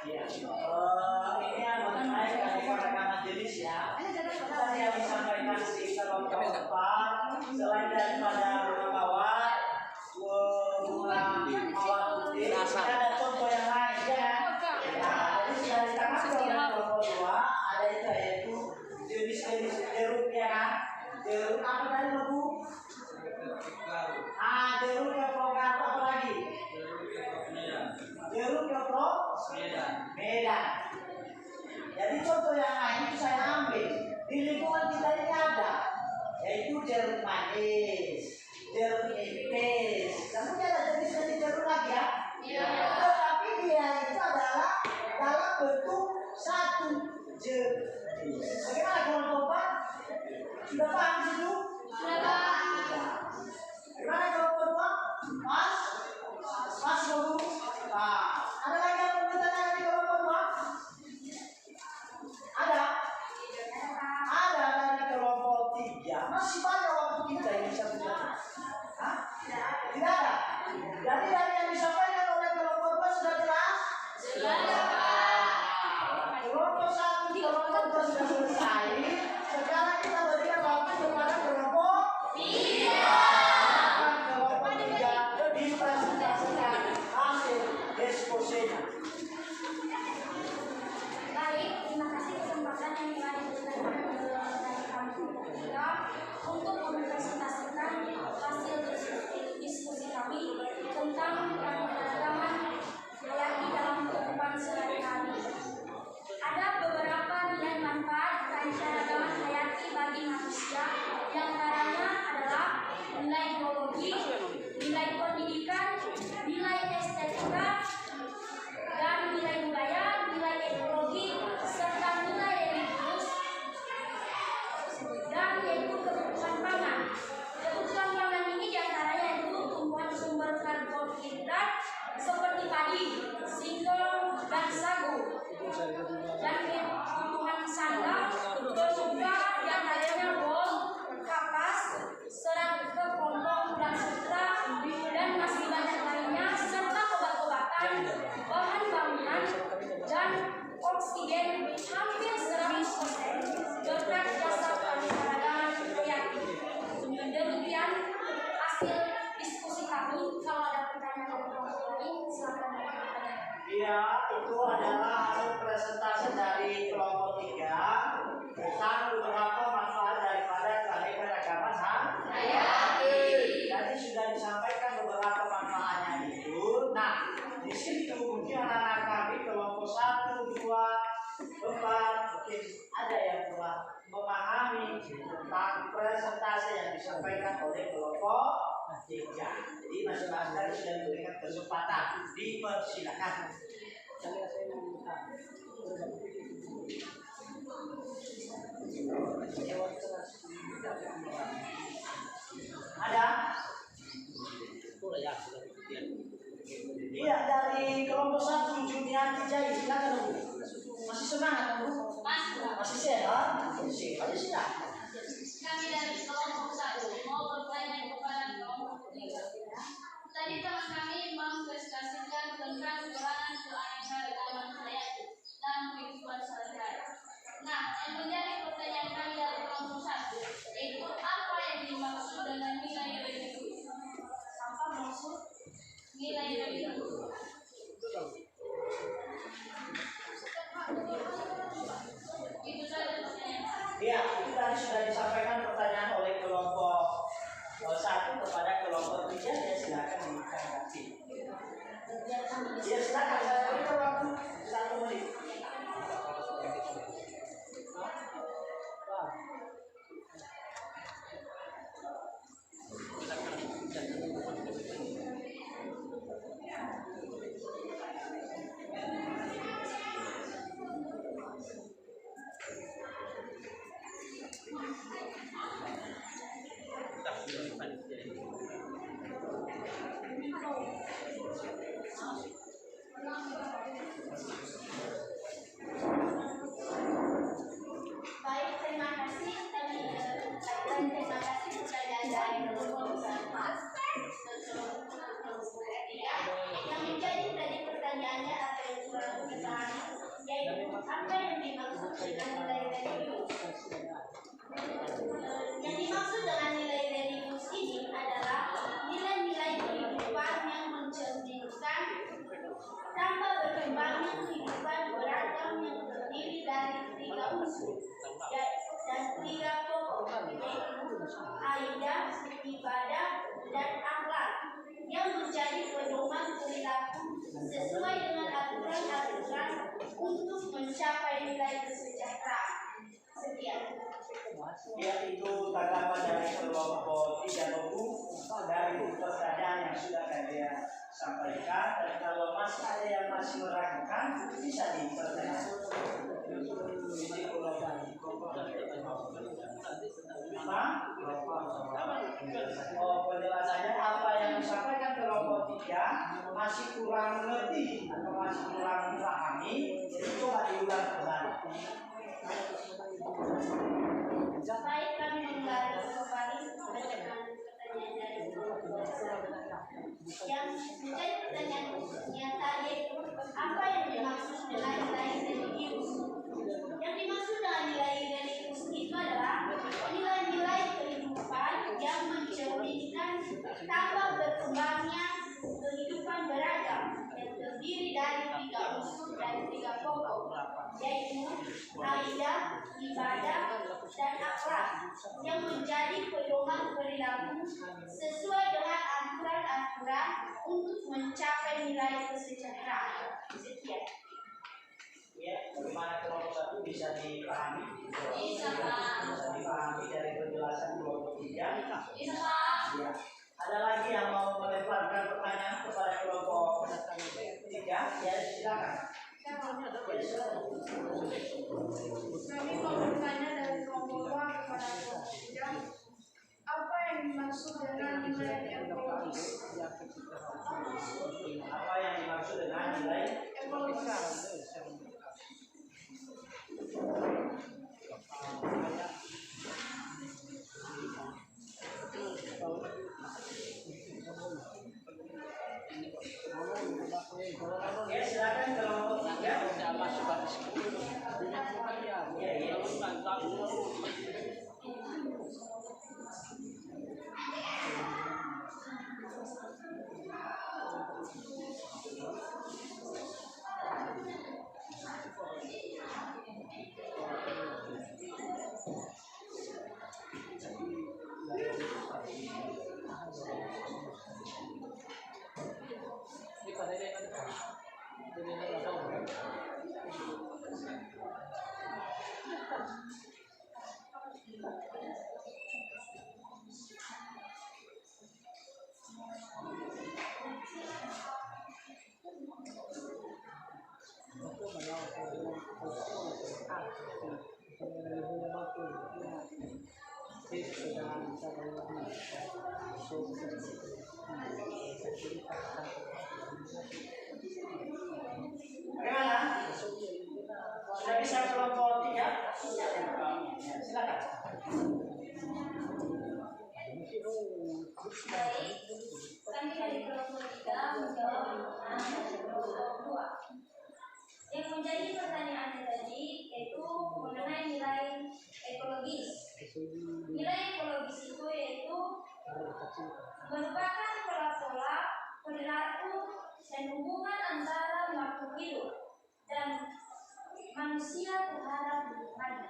Ya silakan. Ini yang mengenai keanekaragaman jenis ya. Tadi yang disampaikan di kelompok 4 selain daripada bunga mawar, bunga mawar putih, ada contoh yang lain ya. Nah, jadi sudah ditangkap oleh kelompok 2 ada itu yaitu jenis-jenis jeruk ya kan. Jeruk apa tadi Bu? Jeruk keprogan apa lagi? Jeruk keprog Medan. Jadi contoh yang lain itu saya ambil di lingkungan kita ini ada, yaitu jeruk manis, jeruk nipis. Kemudian ada jenis-jenis jeruk lagi ya. Tetapi dia itu adalah dalam bentuk satu jeruk. Bagaimana kalau Bapak? Sudah paham di situ? Sudah paham. Gimana kalau Bapak? Mas Baru? Ada lagi yang mau bertanya di kelompok 2? Ada dari kelompok 3. Masih banyak waktu kita yang bisa bertanya. Tidak ada. Jadi dari yang disampaikan oleh kelompok 2 sudah jelas? Kelompok 1, kelompok 2 sudah selesai. Sekarang kita berikan waktu kepada kelompok 3. Kelompok 3 dipresentasikan hasil eksposenya. Baik, terima kasih kesempatan yang telah diberikan dari kami untuk mempresentasikan hasil diskusi kami tentang keanekaragaman hayati dalam kehidupan sehari-hari. Ada beberapa nilai manfaat keanekaragaman hayati bagi manusia, yang antaranya adalah nilai biologi, nilai pendidikan, nilai estetika, dan nilai budaya, nilai ekologi, serta nilai religius, dan yaitu kebutuhan pangan. Kebutuhan pangan ini diantaranya yaitu tumbuhan sumber karbohidrat seperti padi, singkong, dan sagu, dan kebutuhan sandang, juga diantaranya bol, kapas, serat kepompong dan sutra, dan masih banyak lainnya, serta obat-obatan, bahan bangunan, dan oksigen hampir 100% berkat jasa keanekaragaman hayati. Demikian hasil diskusi kami. Kalau ada pertanyaan dari kelompok lain, silakan bertanya. Iya, itu adalah hasil presentasi dari kelompok 3 tentang beberapa manfaat daripada keanekaragaman hayati. Jadi sudah disampaikan beberapa manfaatnya itu. Nah, di situ mungkin anak-anak kami kelompok 1, 2, 4 mungkin ada yang kurang memahami tentang presentasi yang disampaikan oleh kelompok 3. Jadi masing-masing tadi sudah diberikan kesempatan, dipersilakan. Ada? Iya, dari kelompok 1 Juniati Jai, silakan Bu. Masih semangat Bu? Masih sehat? Sehat aja silakan. Kami dari kelompok 1 mau bertanya kepada kelompok 3. Tadi teman kami mendiskusikan tentang peranan keanekaragaman hayati dalam kehidupan sehari-hari. Nah, yang menjadi pertanyaan kami dari kelompok 1 yaitu apa yang dimaksud dengan nilai religius? Apa maksud nilai religius? Itu saja pertanyaan. Iya, itu tadi sudah disampaikan pertanyaan oleh kelompok 1 kepada kelompok 3. Ya silakan ditanggapi. Ya silakan, saya berikan waktu 1 menit. Apa yang dimaksud dengan nilai religius? Yang dimaksud dengan nilai religius ini adalah nilai-nilai kehidupan yang mencerminkan tambah berkembangnya kehidupan beragam yang terdiri dari 3 unsur dan 3 pokok, yaitu aidah, ibadah, dan akhlak yang menjadi pedoman perilaku sesuai dengan aturan-aturan untuk mencapai nilai kesejahteraan. Sekian. Ya, itu tanggapan dari kelompok 3 dari pertanyaan yang sudah saya sampaikan. Dan kalau masih ada yang masih meragukan, bisa dipertanyakan. Oh, penjelasannya apa yang disampaikan kelompok 3 masih kurang mengerti atau masih kurang dipahami, jadi coba diulang kembali. Baik, kami menggali kembali dengan pertanyaan dari kelompok 1. Yang menjadi pertanyaannya tadi, apa yang dimaksud dengan nilai religius? Yang dimaksud dengan nilai religius itu adalah nilai-nilai kehidupan yang mencerminkan tambah berkembangnya kehidupan beragam yang terdiri dari 3 unsur dan 3 pokok, yaitu aidah, ibadah, dan akhlak yang menjadi pedoman perilaku sesuai dengan aturan-aturan untuk mencapai nilai kesejahteraan. Sekian. Ya, bagaimana kelompok 1 bisa dipahami? Bisa, Pak. Bisa dipahami dari penjelasan kelompok 3. Bisa, Pak. Ya. Ada lagi yang mau melemparkan pertanyaan kepada kelompok 3? Ya, silakan. Kami mau bertanya dari kelompok 2 kepada kelompok 3. Apa yang dimaksud dengan nilai ekologis? Apa yang dimaksud dengan nilai Ekologis. Ya, silakan kelompok 3. Ya. Bagaimana? Sudah bisa kelompok 3? Ya, silakan. Baik, kami dari kelompok 3 menjawab pertanyaan dari kelompok 2. Yang menjadi pertanyaannya tadi yaitu mengenai nilai ekologis. Nilai ekologis itu yaitu merupakan pola-pola perilaku dan hubungan antara makhluk hidup dan manusia terhadap lingkungannya.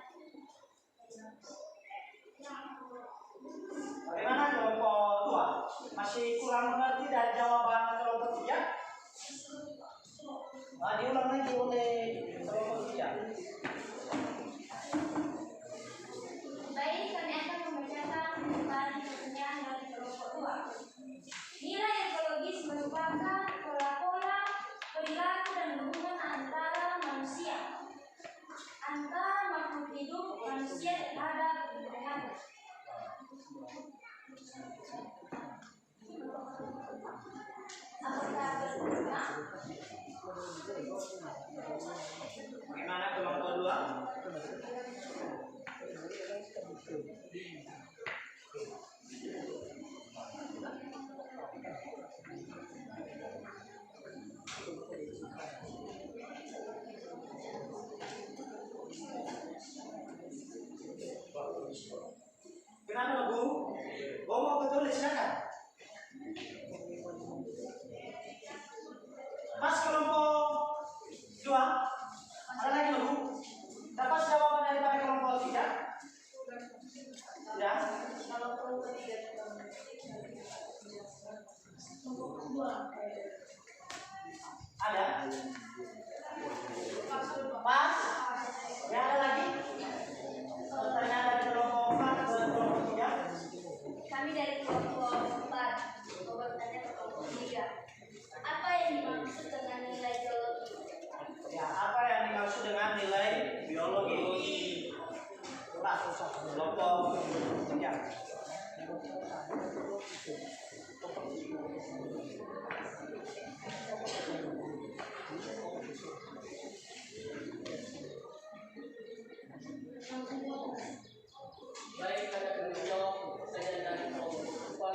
Bagaimana kelompok 2? Masih kurang mengerti dari jawaban kelompok 3? Diulang lagi oleh kelompok 3. Baik, kami akan membacakan kembali pertanyaan dari kelompok 2. Nilai ekologis merupakan pola-pola perilaku dan hubungan antara manusia, antara makhluk hidup manusia terhadap lingkungannya. Apakah berguna? Bagaimana kelompok 2? Oh, mau ketulis silakan. Mas kelompok 2, ada lagi dulu. Dapat jawaban daripada kelompok 3? Ya. Kalau kelompok 3 kelompok 2 Ada? Pas? Ya, ada lagi? Pertanyaan dari kelompok 4 ke kelompok 3. Kami dari kelompok 4 mau bertanya ke kelompok 3. Apa yang dimaksud dengan nilai geologi? Ya, apa yang dimaksud dengan nilai biologi? Pak, kelompok 3. Baik, ada menjawab pertanyaan dari kelompok 4.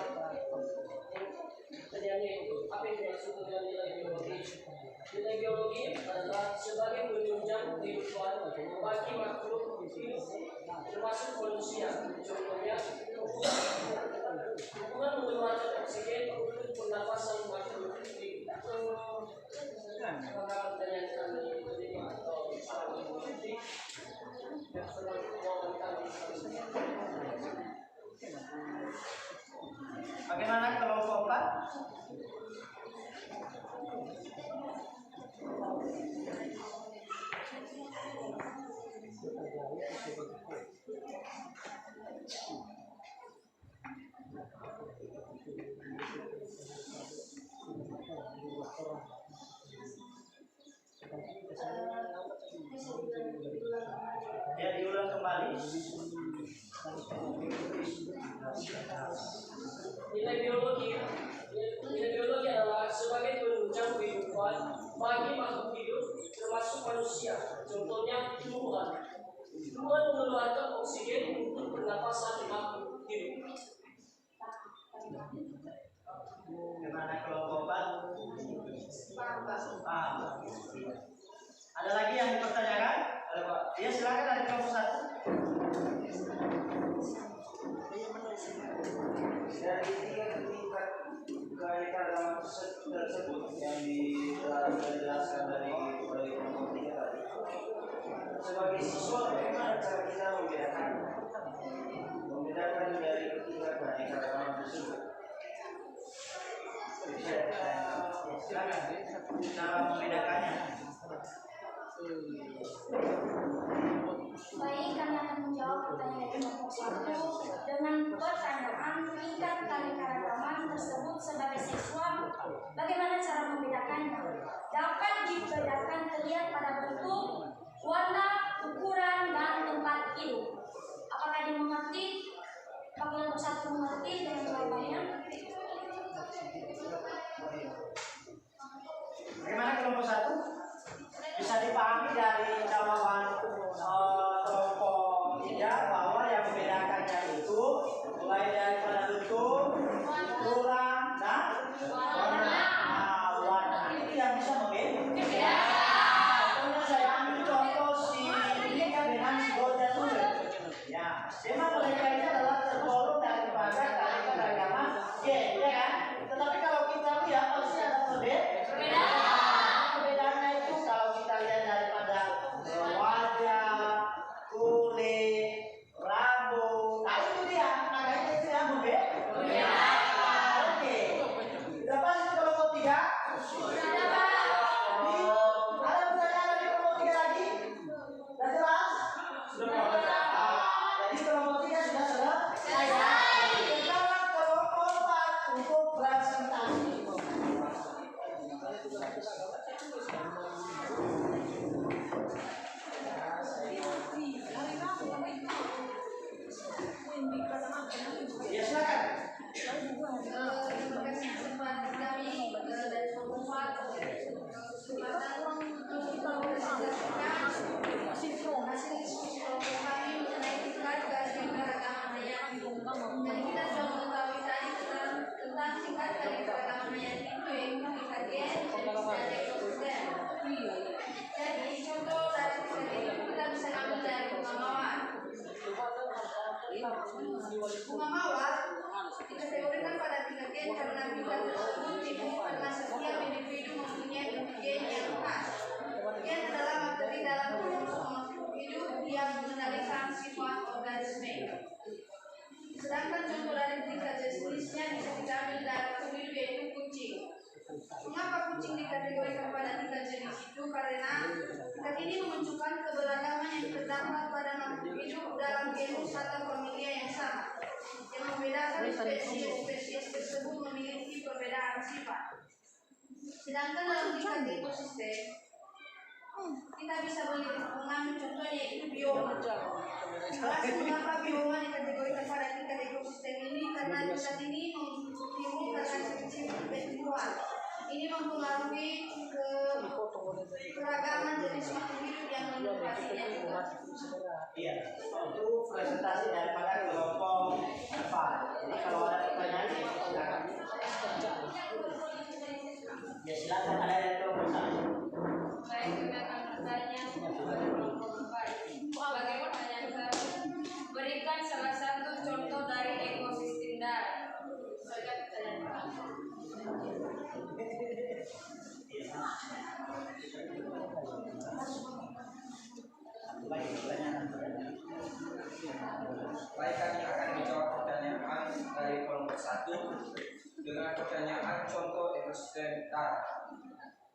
Pertanyaannya itu, apa yang dimaksud dengan nilai biologi? Nilai biologi adalah sebagai penunjang kehidupan bagi makhluk hidup, termasuk manusia. Contohnya, hubungan mengeluarkan oksigen untuk pernapasan makhluk hidup. Apakah pertanyaan kami ini atau salah mengerti? Dan seluruh jawaban kami. Bagaimana kelompok 4? Ya, diulang kembali. Nilai biologi adalah sebagai penunjang kehidupan bagi makhluk hidup termasuk manusia. Contohnya tumbuhan. Tumbuhan mengeluarkan oksigen untuk pernapasan makhluk hidup. Bagaimana kelompok 4? Paham. Ada lagi yang dipertanyakan? Ada Pak? Ya, silakan dari kelompok 1. Dari 3 tingkat keanekaragaman tersebut yang dijelaskan dari kelompok 3 tadi, sebagai siswa bagaimana cara kita membedakan dari ketiga keanekaragaman tersebut? Silakan. Cara membedakannya. Baik, kami akan menjawab pertanyaan dari kelompok 1 dengan pertanyaan tingkat keanekaragaman tersebut sebagai siswa. Bagaimana cara membedakannya? Dapat dibedakan terlihat pada bentuk, warna, ukuran, dan tempat hidup. Apakah dimengerti? Kelompok 1 mengerti dengan jawabannya? Bagaimana kelompok 1? Bisa dipahami dari jawaban kelompok 3 bahwa yang membedakannya itu mulai daripada bentuk, ukuran, dan warna. Warna itu yang bisa membedakan. Contohnya saya ambil contoh si ini kan dengan si Golden Tulip. Ya, memang mereka ini adalah tergolong daripada keanekaragaman G, ya kan? Tetapi kalau kita lihat pasti ada perbedaan. Perbedaannya itu kalau kita lihat daripada wajah, kulit, rambut, nah itu dia, makanya itu yang membedakan. Oke, berapa itu kelompok 3? Ada pertanyaan dari kelompok 3 lagi? Sudah jelas? Jadi kelompok 3 sudah selesai. Sekarang kelompok 4 untuk presentasi. Ya, silakan. Terima kasih kesempatan kami dari kelompok 4 kesempatan untuk hasil kelompok kami mengenai tingkat keanekaragaman hayati. Dan kita sudah mengetahui tadi tentang tingkat keanekaragaman hayati itu yaitu tingkat gen dan ekosistem. Jadi contoh dari tingkat gen itu kita bisa ambil dari bunga mawar. Bunga mawar itu karena tingkat tersebut timbul karena setiap individu mempunyai kepribadian yang khas. Gen adalah materi dalam kromosom makhluk hidup yang mengendalikan sifat organisme. Sedangkan contoh dari tingkat jenisnya bisa kita ambil dari makhluk hidup yaitu kucing. Mengapa kucing dikategorikan pada tingkat jenis itu? Karena tingkat ini menunjukkan keberagaman yang terdapat pada makhluk hidup dalam genus atau familia yang sama, yang membedakan spesies tersebut memiliki perbedaan sifat. Sedangkan dalam tingkat ekosistem, kita bisa mengambil contohnya yaitu bioma. Alasan mengapa bioma dikategorikan pada tingkat ekosistem ini karena tingkat ini timbul karena ciri-ciri kehidupan. Ini mempengaruhi keragaman jenis makhluk hidup yang menempatinya juga. Iya, itu presentasi daripada kelompok 4. Jadi kalau ada pertanyaan, silakan. Ya silakan, ada yang kelompok 1. Baik, kami akan bertanya kepada kelompok 4. Bagaimana pertanyaan kami? Berikan salah satu contoh dari ekosistem darat. Saja pertanyaan kami. Baik, kami akan menjawab pertanyaan dari kelompok 1 dengan pertanyaan contoh ekosistem darat,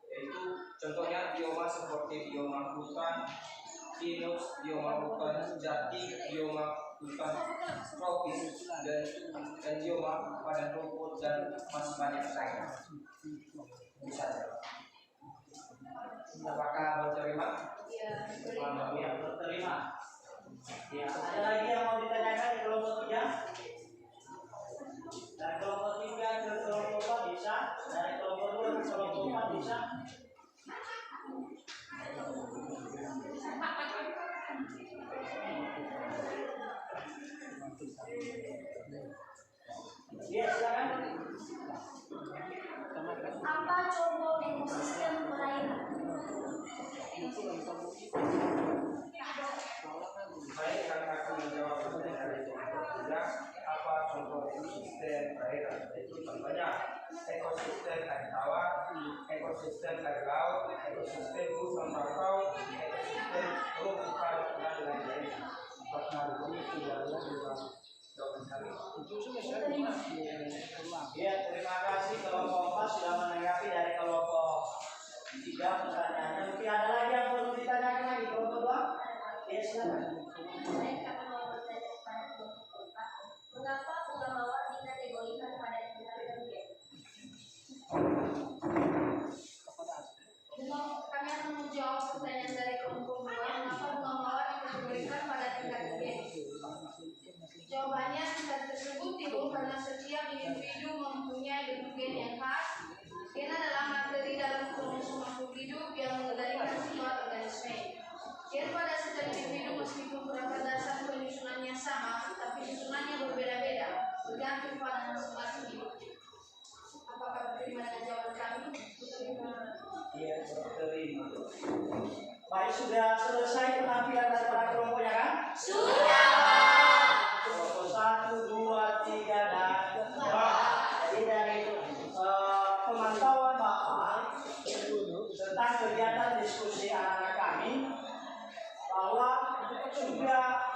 yaitu contohnya bioma seperti bioma hutan pinus, bioma hutan jati, bioma hutan tropis, dan bioma padang rumput dan masih banyak lainnya. Bisa. Apakah berterima? Ya, Ya, berterima. Ya, ada lagi yang mau ditanyakan di kelompok 3? Dari kelompok 3 ke kelompok 4 bisa, dari kelompok 2 ke kelompok 4 bisa. Ya, silakan. Apa contoh ekosistem perairan? Baik, kami akan menjawab pertanyaan dari kelompok 3. Apa contoh ekosistem perairan? Itu contohnya ekosistem air tawar, ekosistem air laut, ekosistem hutan bakau, ekosistem terumbu karang dan lain-lain. Ya, terima kasih kelompok 4 sudah menanggapi dari kelompok 3 pertanyaannya. Mungkin ada lagi yang perlu ditanyakan lagi kelompok 2? Ya, silakan. Baik, kami mau bertanya kepada kelompok 4. Mengapa bunga mawar dikategorikan pada tingkat kemudian? Kami akan menjawab pertanyaan dari kelompok 2. Mengapa bunga mawar dikategorikan pada tingkat gen? Jawabannya, tingkat tersebut timbul karena setiap individu mempunyai bentuk gen yang khas. Gen adalah materi dalam kromosom makhluk hidup yang mengendalikan sifat organisme. Gen pada setiap individu meskipun perangkat dasar penyusunannya sama, tapi susunannya berbeda-beda, bergantung pada masing-masing individu. Apakah berterima dengan jawaban kami? Iya, berterima. Baik, sudah selesai penampilan daripada kelompoknya kan? Sudah. Kelompok 1, 2, 3, dan 4. Jadi dari pemantauan Bapak tentang kegiatan diskusi anak-anak kami, bahwa sudah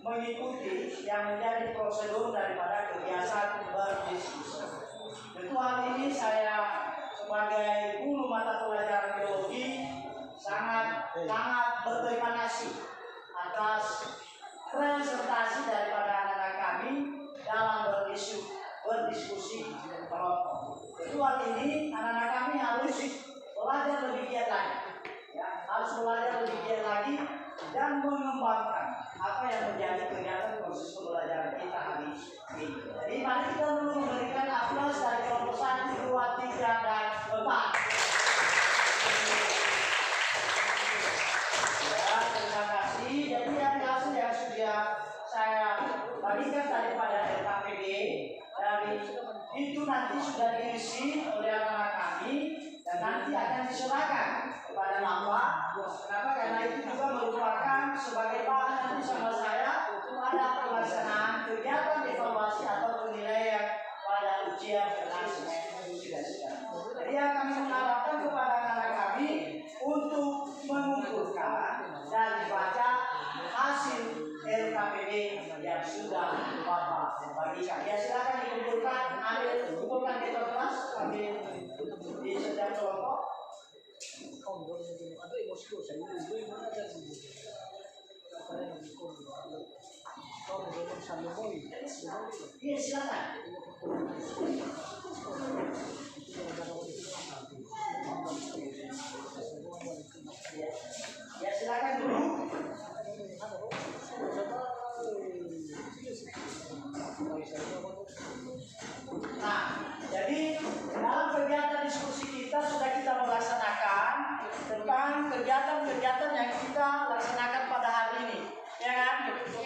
mengikuti yang menjadi prosedur daripada kebiasaan berdiskusi. Tentu hal ini saya sebagai guru mata pelajaran biologi sangat berterima kasih atas presentasi daripada anak-anak kami dalam berdiskusi kelompok. Tentu hal ini anak-anak kami harus belajar lebih giat lagi, ya, harus belajar lebih giat lagi dan mengembangkan apa yang menjadi kegiatan proses pembelajaran kita hari ini. Jadi mari kita dulu memberikan aplaus dari kelompok 1, 2, 3, dan 4. Ya, terima kasih. Jadi dari hasil yang sudah saya bagikan daripada LKPD, dari itu nanti sudah diisi oleh anak-anak kami dan nanti akan diserahkan kepada Bapak. Kenapa? Karena itu juga merupakan sebagai bahan nanti sama saya pada pelaksanaan kegiatan evaluasi atau penilaian pada ujian. bagikan. Ya silakan kumpulkan di kelas, ambil di setiap kelompok. Iya silakan. Ya silakan dulu. Nah, jadi dalam kegiatan diskusi kita sudah kita melaksanakan tentang kegiatan-kegiatan yang kita laksanakan pada hari ini, ya kan?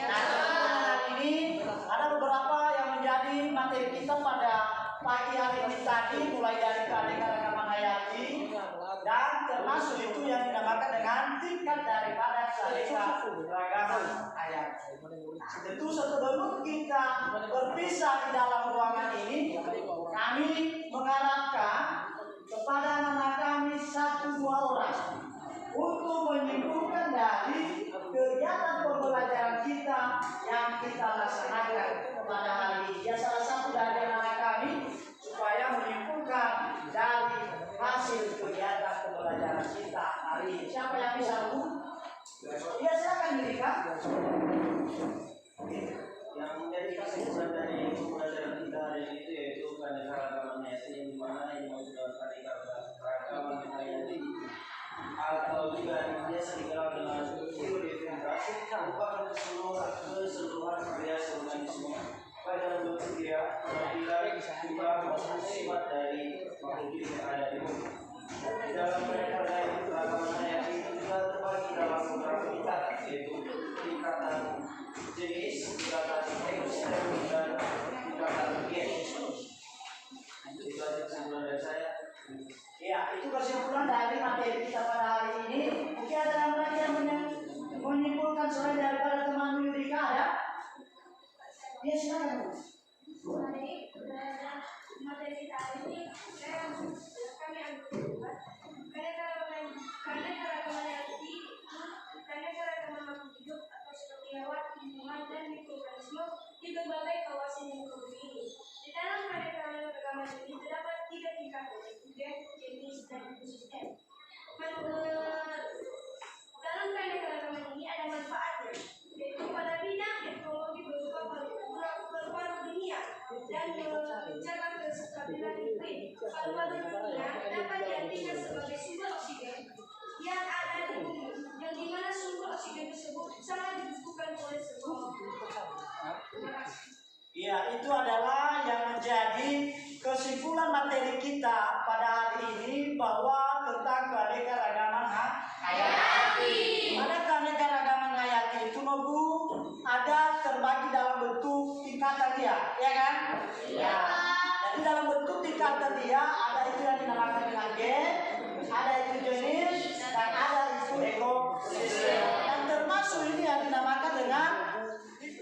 Nah, pada hari ini ada beberapa yang menjadi materi kita pada pagi hari ini tadi, mulai dari keanekaragaman hayati dan termasuk itu yang dinamakan dengan tingkat daripada keanekaragaman hayati. Tentu sebelum kita berpisah di dalam ruangan ini, kami mengharapkan kepada anak-anak kami 1-2 orang untuk menyimpulkan dari kegiatan pembelajaran kita yang kita laksanakan pada hari ini. Ya, salah satu dari anak kami supaya menyimpulkan dari hasil kegiatan pembelajaran kita hari ini. Siapa yang bisa dulu? Ya, silakan dirikan. Yang menjadi kesimpulan dari pembelajaran kita hari ini itu yaitu keanekaragaman hayati, yang dimana ini maksudnya keanekaragaman hayati atau juga yang biasa dikenal dengan biodiversitas merupakan keseluruhan variasi organisme baik dalam bentuk dia apabila juga maupun sifat dari makhluk hidup yang ada di bumi. Di dalam keanekaragaman hayati itu juga terbagi dalam beberapa tingkatan, yaitu tingkatan jenis, tingkatan ekosistem, dan tingkatan biologis. Itu aja kesimpulan dari saya. Ya, itu kesimpulan dari materi kita pada hari ini. Mungkin ada yang lagi yang menyimpulkan selain daripada teman Yudika ada? Ya, silakan. Materi kita hari ini kami ambil karena keragaman makhluk hidup atau seperti hewan, tumbuhan, dan mikroorganisme di berbagai kawasan yang bumi ini. Di dalam keragaman ini terdapat 3 tingkatan, yaitu gen, jenis, dan ekosistem. Dalam keragaman ini ada manfaatnya, yaitu pada bidang ekologi berupa paru-paru dunia dan menjaga kestabilan iklim. Paru-paru dunia dapat diartikan sebagai sumber oksigen yang ada di bumi, yang dimana sumber oksigen tersebut sangat dibutuhkan oleh semua. Terima kasih. Ya, itu adalah yang menjadi kesimpulan materi kita pada hari ini, bahwa tentang keanekaragaman hayati. Pada keanekaragaman hayati itu Nobu ada terbagi dalam bentuk tingkatan dia, ya kan? Ya. Jadi dalam bentuk tingkatan dia ada itu yang dinamakan dengan gen, ada itu jenis, dan ada itu ekosistem. Dan termasuk ini yang dinamakan dengan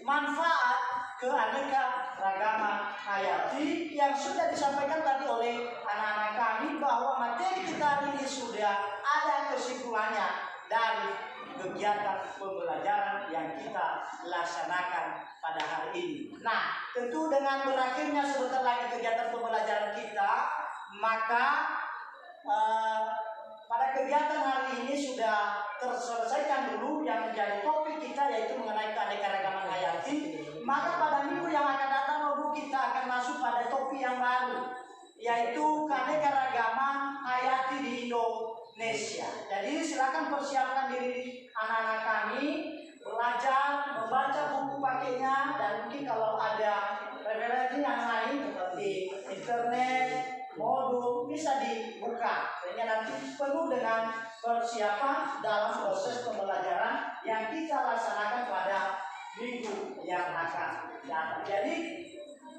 manfaat keanekaragaman hayati yang sudah disampaikan tadi oleh anak-anak kami, bahwa materi kita hari ini sudah ada kesimpulannya dari kegiatan pembelajaran yang kita laksanakan pada hari ini. Nah, tentu dengan berakhirnya sebentar lagi kegiatan pembelajaran kita, maka pada kegiatan hari ini sudah terselesaikan dulu yang menjadi topik kita, yaitu mengenai keanekaragaman hayati. Maka pada minggu yang akan datang kita akan masuk pada topik yang baru, yaitu keanekaragaman hayati di Indonesia. Jadi silakan persiapkan diri anak-anak kami, belajar membaca buku pakainya, dan mungkin kalau ada referensi yang lain di internet, modul bisa dibuka, sehingga nanti penuh dengan persiapan dalam proses pembelajaran yang kita laksanakan pada minggu yang akan datang. Jadi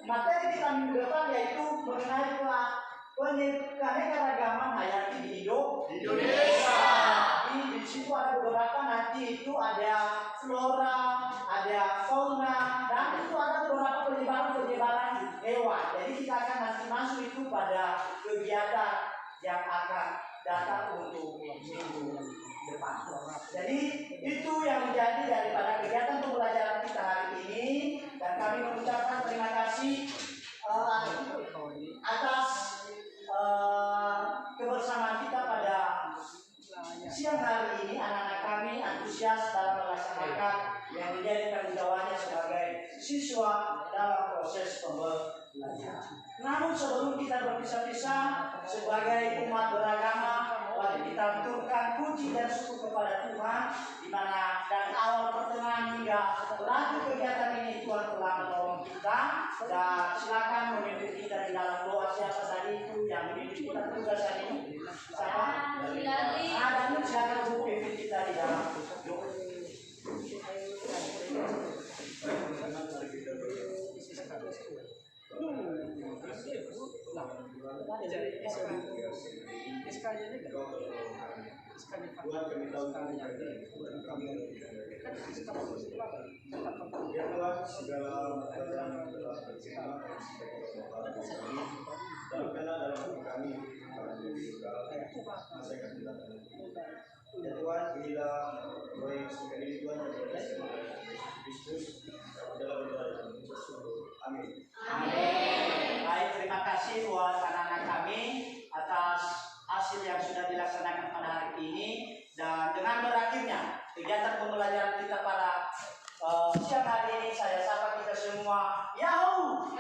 materi kita minggu depan yaitu mengenai keanekaragaman hayati di Indonesia. Di situ ada beberapa, nanti itu ada flora, ada fauna, dan itu ada beberapa penyebaran hewan. Jadi kita akan nanti masuk itu pada kegiatan yang akan datang untuk minggu depan. Jadi itu yang menjadi daripada kegiatan pembelajaran kita hari ini, dan kami mengucapkan terima kasih sukses dalam melaksanakan yang menjadi tanggung jawabnya sebagai siswa dalam proses pembelajaran. Namun sebelum kita berpisah-pisah sebagai umat beragama, wajib kita aturkan puji dan syukur kepada Tuhan, di mana dari awal pertengahan hingga lanjut kegiatan ini Tuhan telah menolong kita. Dan silakan memimpin kita di dalam doa. Siapa tadi itu yang memimpin kita tugas hari ini? Siapa? Dan silakan Bu pimpin kita di dalam doa. Tuhan kami tahu ya Tuhan segala perkataan yang telah terjadi dalam kami juga masa yang akan datang. Ya Tuhan, inilah proyek sekali ini Tuhan yang berkasih Kristus dalam amin. Amin. Baik, terima kasih buat anak-anak kami atas hasil yang sudah dilaksanakan pada hari ini, dan dengan berakhirnya kegiatan pembelajaran kita pada siang hari ini, saya sapa kita semua, Yahoo!